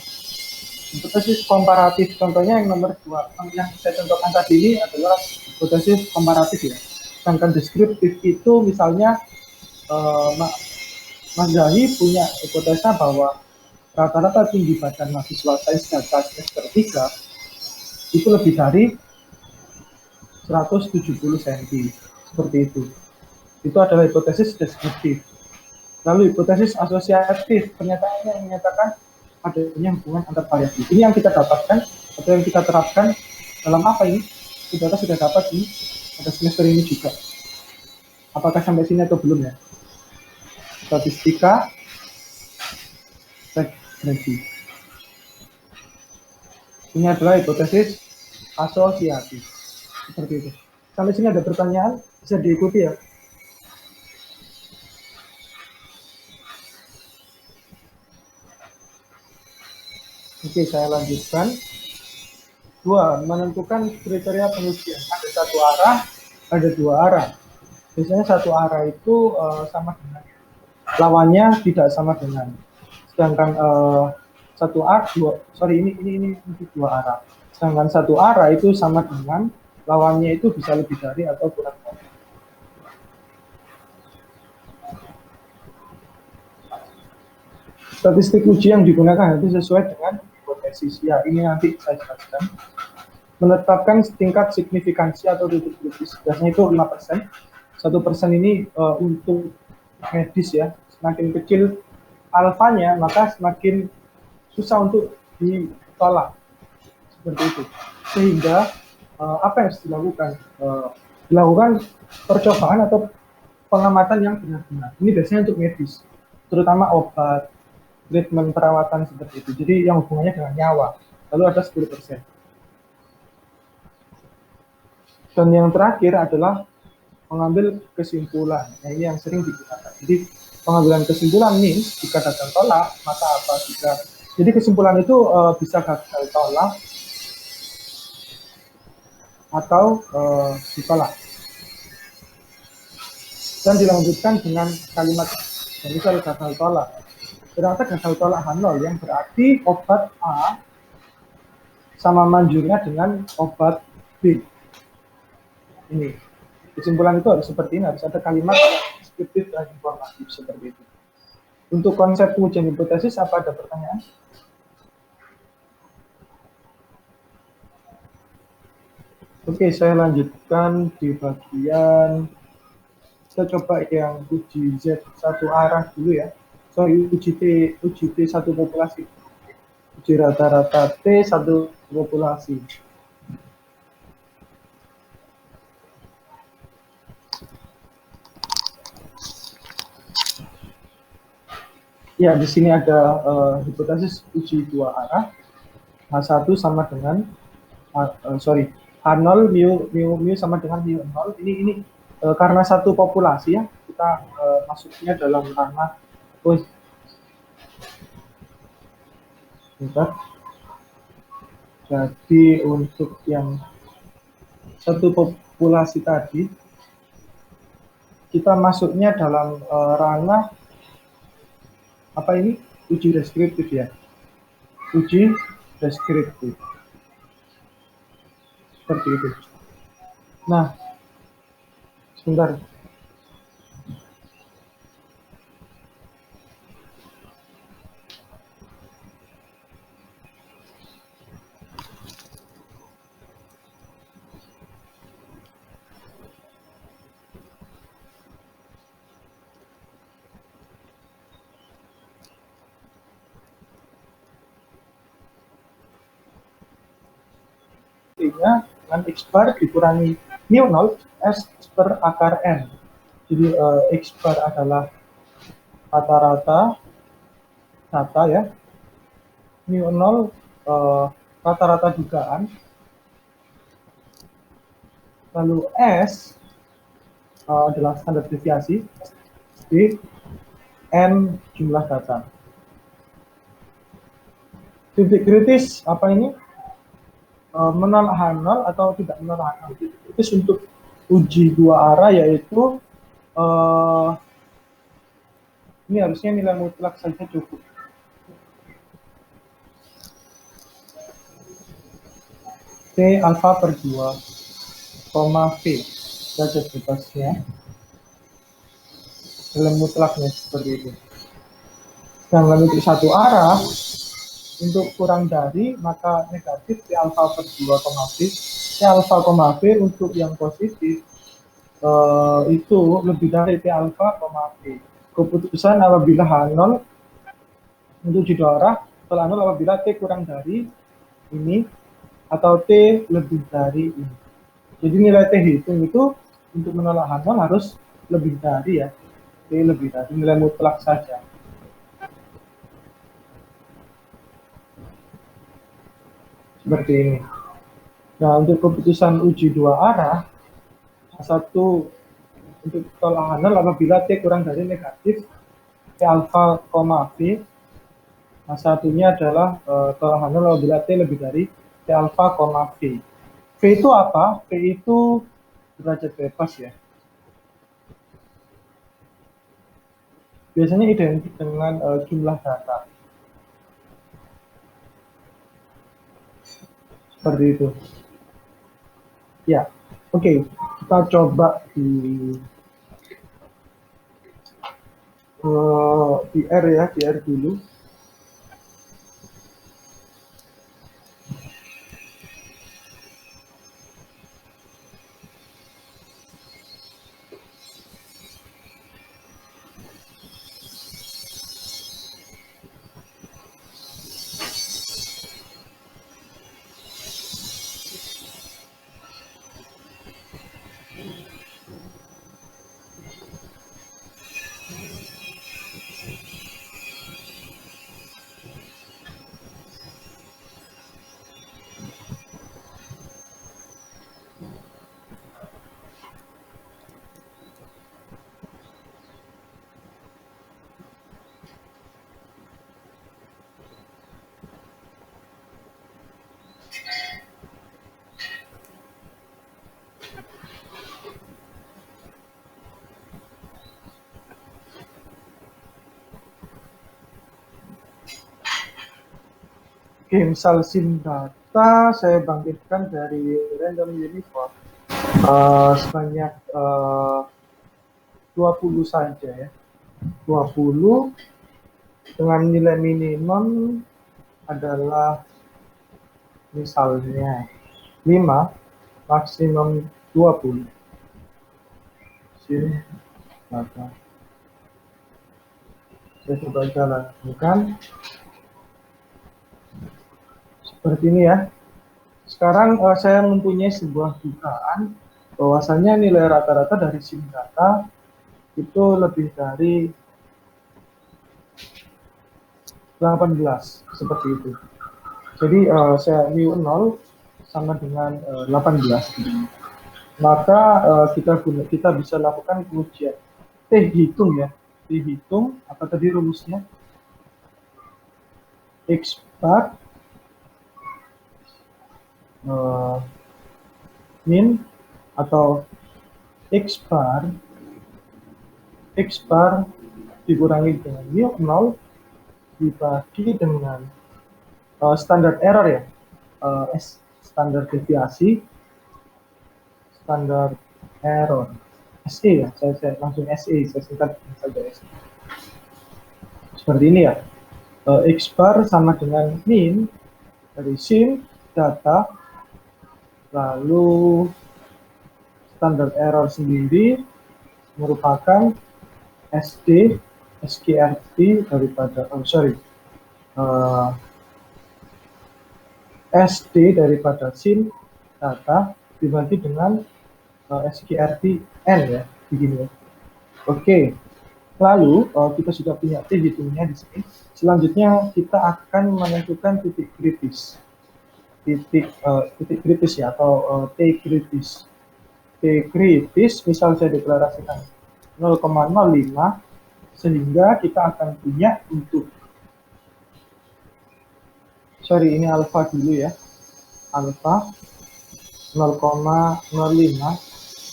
Hipotesis komparatif, contohnya yang nomor 2, yang saya contohkan tadi ini adalah hipotesis komparatif ya. Sedangkan deskriptif itu misalnya Mas Zahi punya hipotesa bahwa rata-rata tinggi badan mahasiswa data semester 3 itu lebih dari 170 cm, seperti itu. Itu adalah hipotesis deskriptif. Lalu hipotesis asosiatif, pernyataannya yang menyatakan adanya hubungan antar variabel. Ini yang kita dapatkan atau yang kita terapkan dalam apa ini? Saudara sudah dapat ini pada semester ini juga. Apakah sampai sini atau belum ya? Statistika, regresi. Ini adalah hipotesis asosiatif. Seperti itu. Sampai sini ada pertanyaan, bisa diikuti ya. Oke, saya lanjutkan. 2. Menentukan kriteria pengujian. Ada satu arah, ada 2 arah. Biasanya satu arah itu sama dengan lawannya tidak sama dengan. Sedangkan satu arah, ini 2 arah. Sedangkan satu arah itu sama dengan lawannya itu bisa lebih dari atau kurang dari. Statistik uji yang digunakan itu sesuai dengan hipotesis. Ya, ini nanti saya jelaskan. Menetapkan tingkat signifikansi atau titik kritis. Biasanya itu 5%. 1% ini untuk medis ya. Semakin kecil alfanya, maka semakin susah untuk ditolak. Seperti itu. Sehingga apa yang harus dilakukan? Dilakukan percobaan atau pengamatan yang benar-benar. Ini biasanya untuk medis, terutama obat, treatment perawatan seperti itu. Jadi yang hubungannya dengan nyawa. Lalu ada 10%. Dan yang terakhir adalah mengambil kesimpulan. Nah, ini yang sering digunakan. Jadi pengambilan kesimpulan means jika gagal tolak, maka apa jika. Jadi kesimpulan itu bisa gagal tolak atau ditolak. Dan dilanjutkan dengan kalimat misal gagal tolak. Ternyata gagal tolak H0 yang berarti obat A sama manjurnya dengan obat B. Ini kesimpulan itu harus seperti ini, harus ada kalimat deskriptif dan informatif seperti itu. Untuk konsep pengujian hipotesis, apa ada pertanyaan? Oke, saya lanjutkan di bagian, kita coba yang uji Z satu arah dulu ya. Sorry, uji T satu populasi. Uji rata-rata T satu populasi. Ya, di sini ada hipotesis uji dua arah. H1 sama dengan H0 mu sama dengan mu 0. Ini karena satu populasi ya, kita masuknya dalam ranah bentar. Jadi untuk yang satu populasi tadi, kita masuknya dalam ranah apa ini? Uji deskriptif ya. Uji deskriptif. Seperti itu. Nah, sebentar. Dengan X bar dikurangi mu 0 S per akar N. Jadi X bar adalah rata-rata data ya. Mu 0 rata-rata dugaan. Lalu S adalah standar deviasi di N jumlah data. Titik kritis apa ini? Menolak H0 atau tidak menolak H0. Titik kritis untuk uji dua arah yaitu ini harusnya nilai mutlak saja cukup. T alfa per 2, V derajat bebasnya. Nilai mutlaknya seperti itu. Sedangkan untuk satu arah, untuk kurang dari, maka negatif T alfa per 2, V. T alfa, V untuk yang positif, itu lebih dari T alfa, V. Keputusan apabila H0 untuk di dua arah, kalau H0 apabila T kurang dari ini, atau T lebih dari ini. Jadi nilai T hitung itu untuk menolak H0 harus lebih dari ya. T lebih dari nilai mutlak saja. Seperti ini. Nah, untuk keputusan uji dua arah, satu untuk tolak H0 apabila T kurang dari negatif T alfa, V. Nah, satunya adalah tolak H0 apabila T lebih dari T alfa, V. V itu apa? V itu derajat bebas ya. Biasanya identik dengan jumlah data. Seperti itu. Ya, oke. Kita coba di R ya, di R dulu. Oke, misal SIM data saya bangkitkan dari random universe sebanyak 20 saja ya. 20 dengan nilai minimum adalah misalnya 5, maksimum 20. SIM data. Saya coba jalankan seperti ini ya. Sekarang saya mempunyai sebuah dugaan bahwasanya nilai rata-rata dari SIM data itu lebih dari 18 seperti itu. Jadi saya new 0 sama dengan 18. Maka kita bisa lakukan pengujian. Hitung ya. Dihitung apa tadi rumusnya? X bar min atau X bar dikurangi dengan new 0 dibagi dengan standar error ya, standar deviasi, standar error, SE ya, saya langsung SE, saya singkat saja SE. Seperti ini ya, X bar sama dengan min dari SIM data, lalu standar error sendiri merupakan SKRT daripada SD daripada SIM data dibagi dengan SKRT N ya, begini ya. Oke, lalu kita sudah punya T hitungnya di sini. Selanjutnya kita akan menentukan titik kritis, titik kritis ya, atau T kritis. T kritis misal saya deklarasikan 0,05 sehingga kita akan punya untuk ini alfa dulu ya, alfa 0,05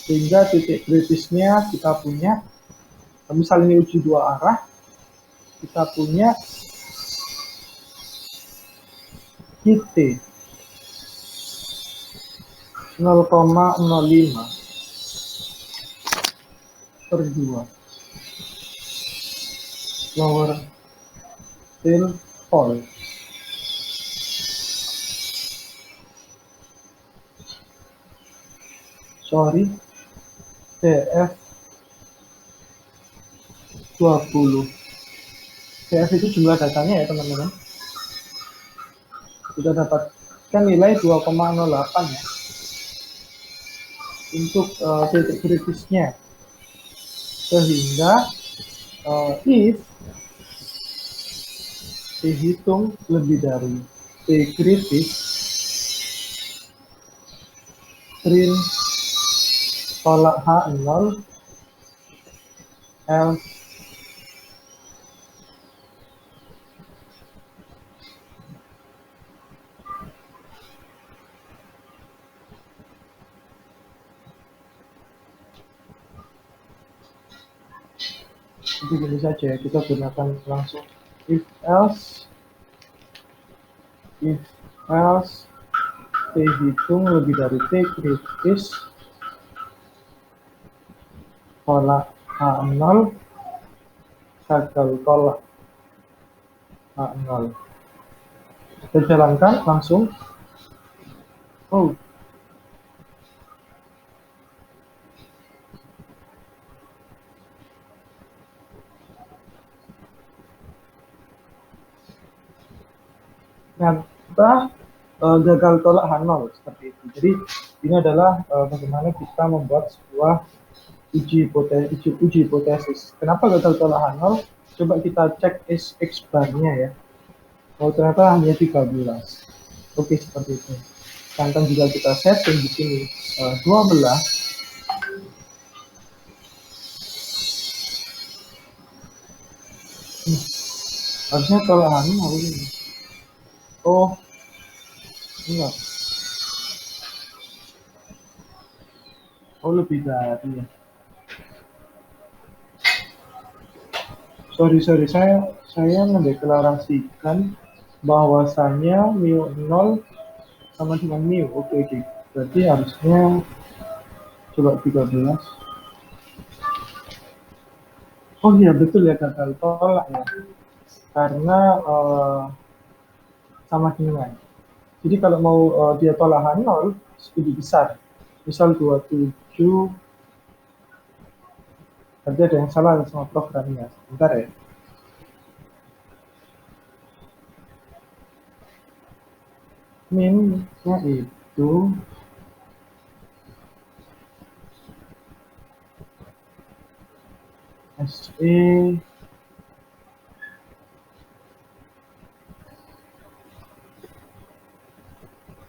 sehingga titik kritisnya kita punya, misal ini uji dua arah, kita punya IT 0,05 per 2 lower tail pole. TF 20. TF itu jumlah datanya ya teman-teman. Kita dapatkan nilai 2,08 ya untuk titik kritisnya, sehingga if dihitung lebih dari T kritis, print tolak H0 else begini saja ya, kita gunakan langsung if else T hitung lebih dari T kritis tolak H0 gagal tolak H0. Kita jalankan langsung. Ternyata gagal tolak H0 seperti itu. Jadi ini adalah bagaimana kita membuat sebuah uji hipotesis. Kenapa gagal tolak H0? Coba kita cek X bar-nya ya. Ternyata hanya 13. Oke, seperti itu. Sedangkan juga kita setting di sini 12. Harusnya tolak H0 harus ini. Enggak. Lebih dari ya. Sorry, saya mendeklarasikan bahwasannya mu 0 sama dengan mu. Oke, oke. Berarti harusnya coba 13. Oh iya, betul ya, gagal tolak ya. Karena sama dengan. Jadi kalau mau dia tolakan 0, lebih besar. Misal 27, berarti ada yang salah sama programnya. Bentar ya. Min-nya itu SE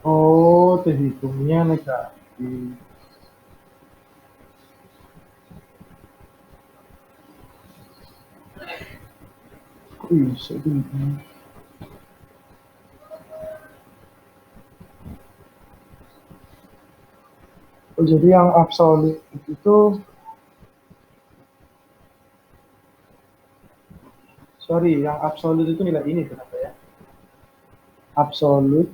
oh terhitungnya negatif. Kok bisa begini? Oh, jadi yang absolut itu, sorry, yang absolut itu nilai ini berapa ya? Absolut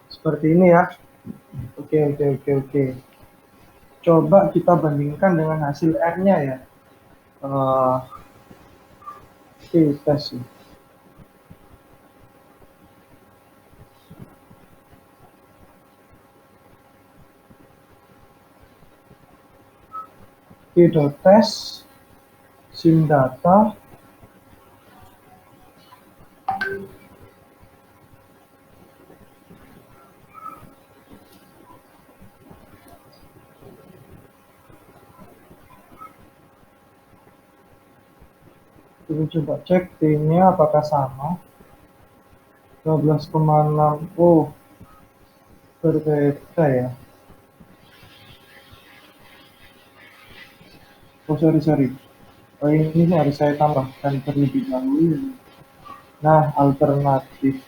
seperti ini ya. Oke, oke, oke, oke. Coba kita bandingkan dengan hasil R-nya ya. Oke, tes sih. Oke, tes sim data. Kita coba cek T-nya apakah sama. 12,6. Oh, berbeda ya. Oh, sorry. Oh, ini harus saya tambahkan terlebih dahulu. Nah, alternatif.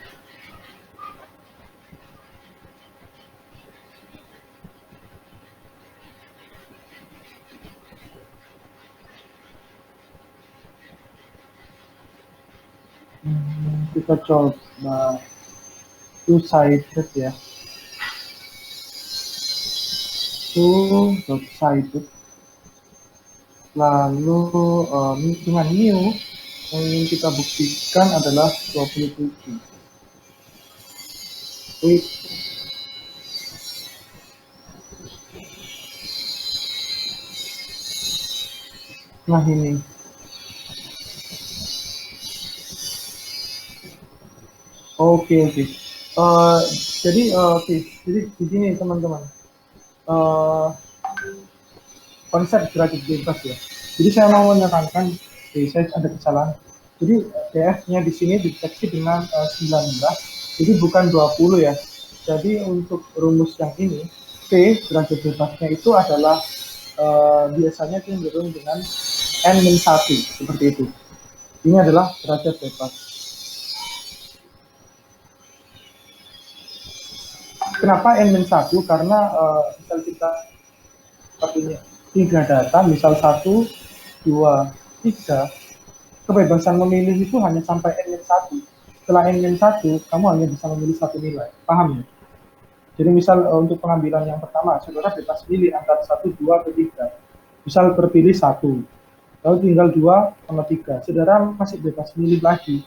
Kita coba two-sided ya. Two-sided. Lalu dengan mu yang ingin kita buktikan adalah 27. Wait. Nah ini. Oke. Jadi jadi begini teman-teman. Konsep derajat bebas ya. Jadi saya mau menekankan, saya ada kesalahan. Jadi DF-nya di sini dideteksi dengan 19, jadi bukan 20 ya. Jadi untuk rumus yang ini, P derajat bebasnya itu adalah biasanya cenderung dengan N-1, seperti itu. Ini adalah derajat bebas. Kenapa N-1? Karena misal kita punya 3 data, misal 1, 2, 3, kebebasan memilih itu hanya sampai N-1. Setelah N-1, kamu hanya bisa memilih satu nilai. Paham ya? Jadi misal untuk pengambilan yang pertama, saudara bebas pilih antara 1, 2, atau 3. Misal terpilih 1, lalu tinggal 2 sama 3. Saudara masih bebas pilih lagi.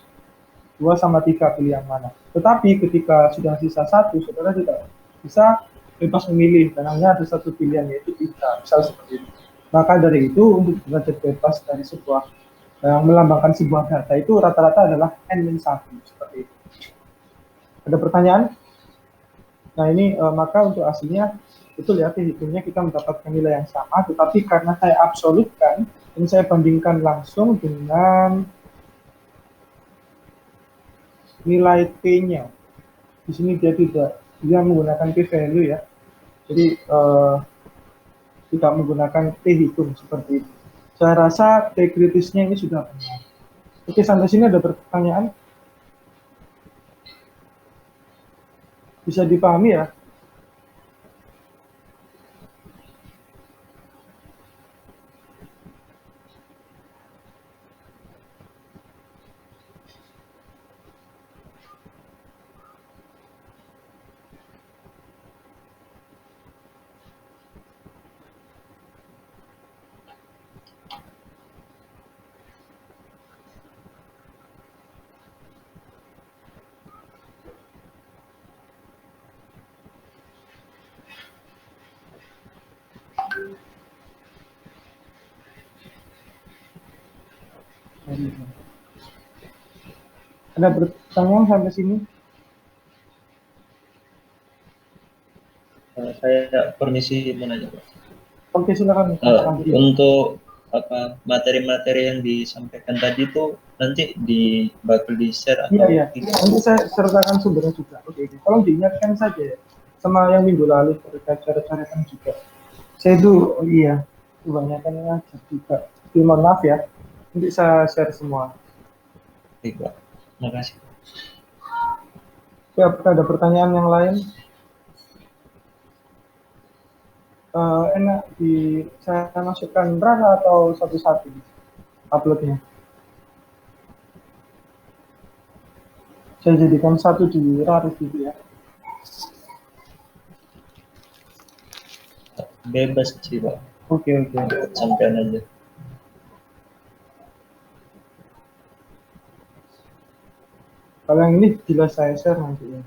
2 sama 3 pilih yang mana. Tetapi ketika sudah sisa 1, saudara tidak bisa bebas memilih. Dan hanya ada satu pilihan, yaitu 3. Misal seperti itu. Maka dari itu, untuk derajat bebas dari sebuah yang melambangkan sebuah data itu rata-rata adalah N-1 seperti itu. Ada pertanyaan? Nah ini maka untuk hasilnya betul ya, hitungnya kita mendapatkan nilai yang sama, tetapi karena saya absolutkan dan saya bandingkan langsung dengan nilai P-nya. Di sini dia menggunakan P-value ya. Jadi tidak menggunakan P hitung seperti itu. Saya rasa P kritisnya ini sudah benar. Oke, sampai sini ada pertanyaan? Bisa dipahami ya? Ada pertanyaan sampai sini? Saya permisi menanya, Pak. Oke, silakan. Untuk materi-materi yang disampaikan tadi itu nanti bakal di share atau iya. Nanti saya sertakan sumbernya juga. Oke. Tolong diingatkan saja ya, sama yang minggu lalu terkait cara-cara juga. Saya itu kebanyakan ngajar juga. Mohon maaf ya, nanti saya share semua. Baik, Pak. Terima kasih. Apakah ada pertanyaan yang lain? Enak saya masukkan RAR atau satu-satu uploadnya? Saya jadikan satu di RAR gitu ya. Bebas sih, Pak. Oke. Sampean aja. Kalau yang ini jelas saya share nanti ya.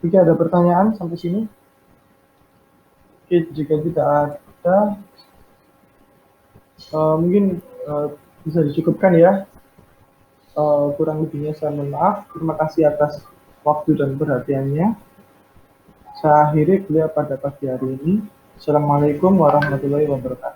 Oke, ada pertanyaan sampai sini? Oke, jika tidak ada, mungkin bisa dicukupkan ya. Kurang lebihnya saya mohon maaf. Terima kasih atas waktu dan perhatiannya. Saya akhiri kuliah pada pagi hari ini. Assalamualaikum warahmatullahi wabarakatuh.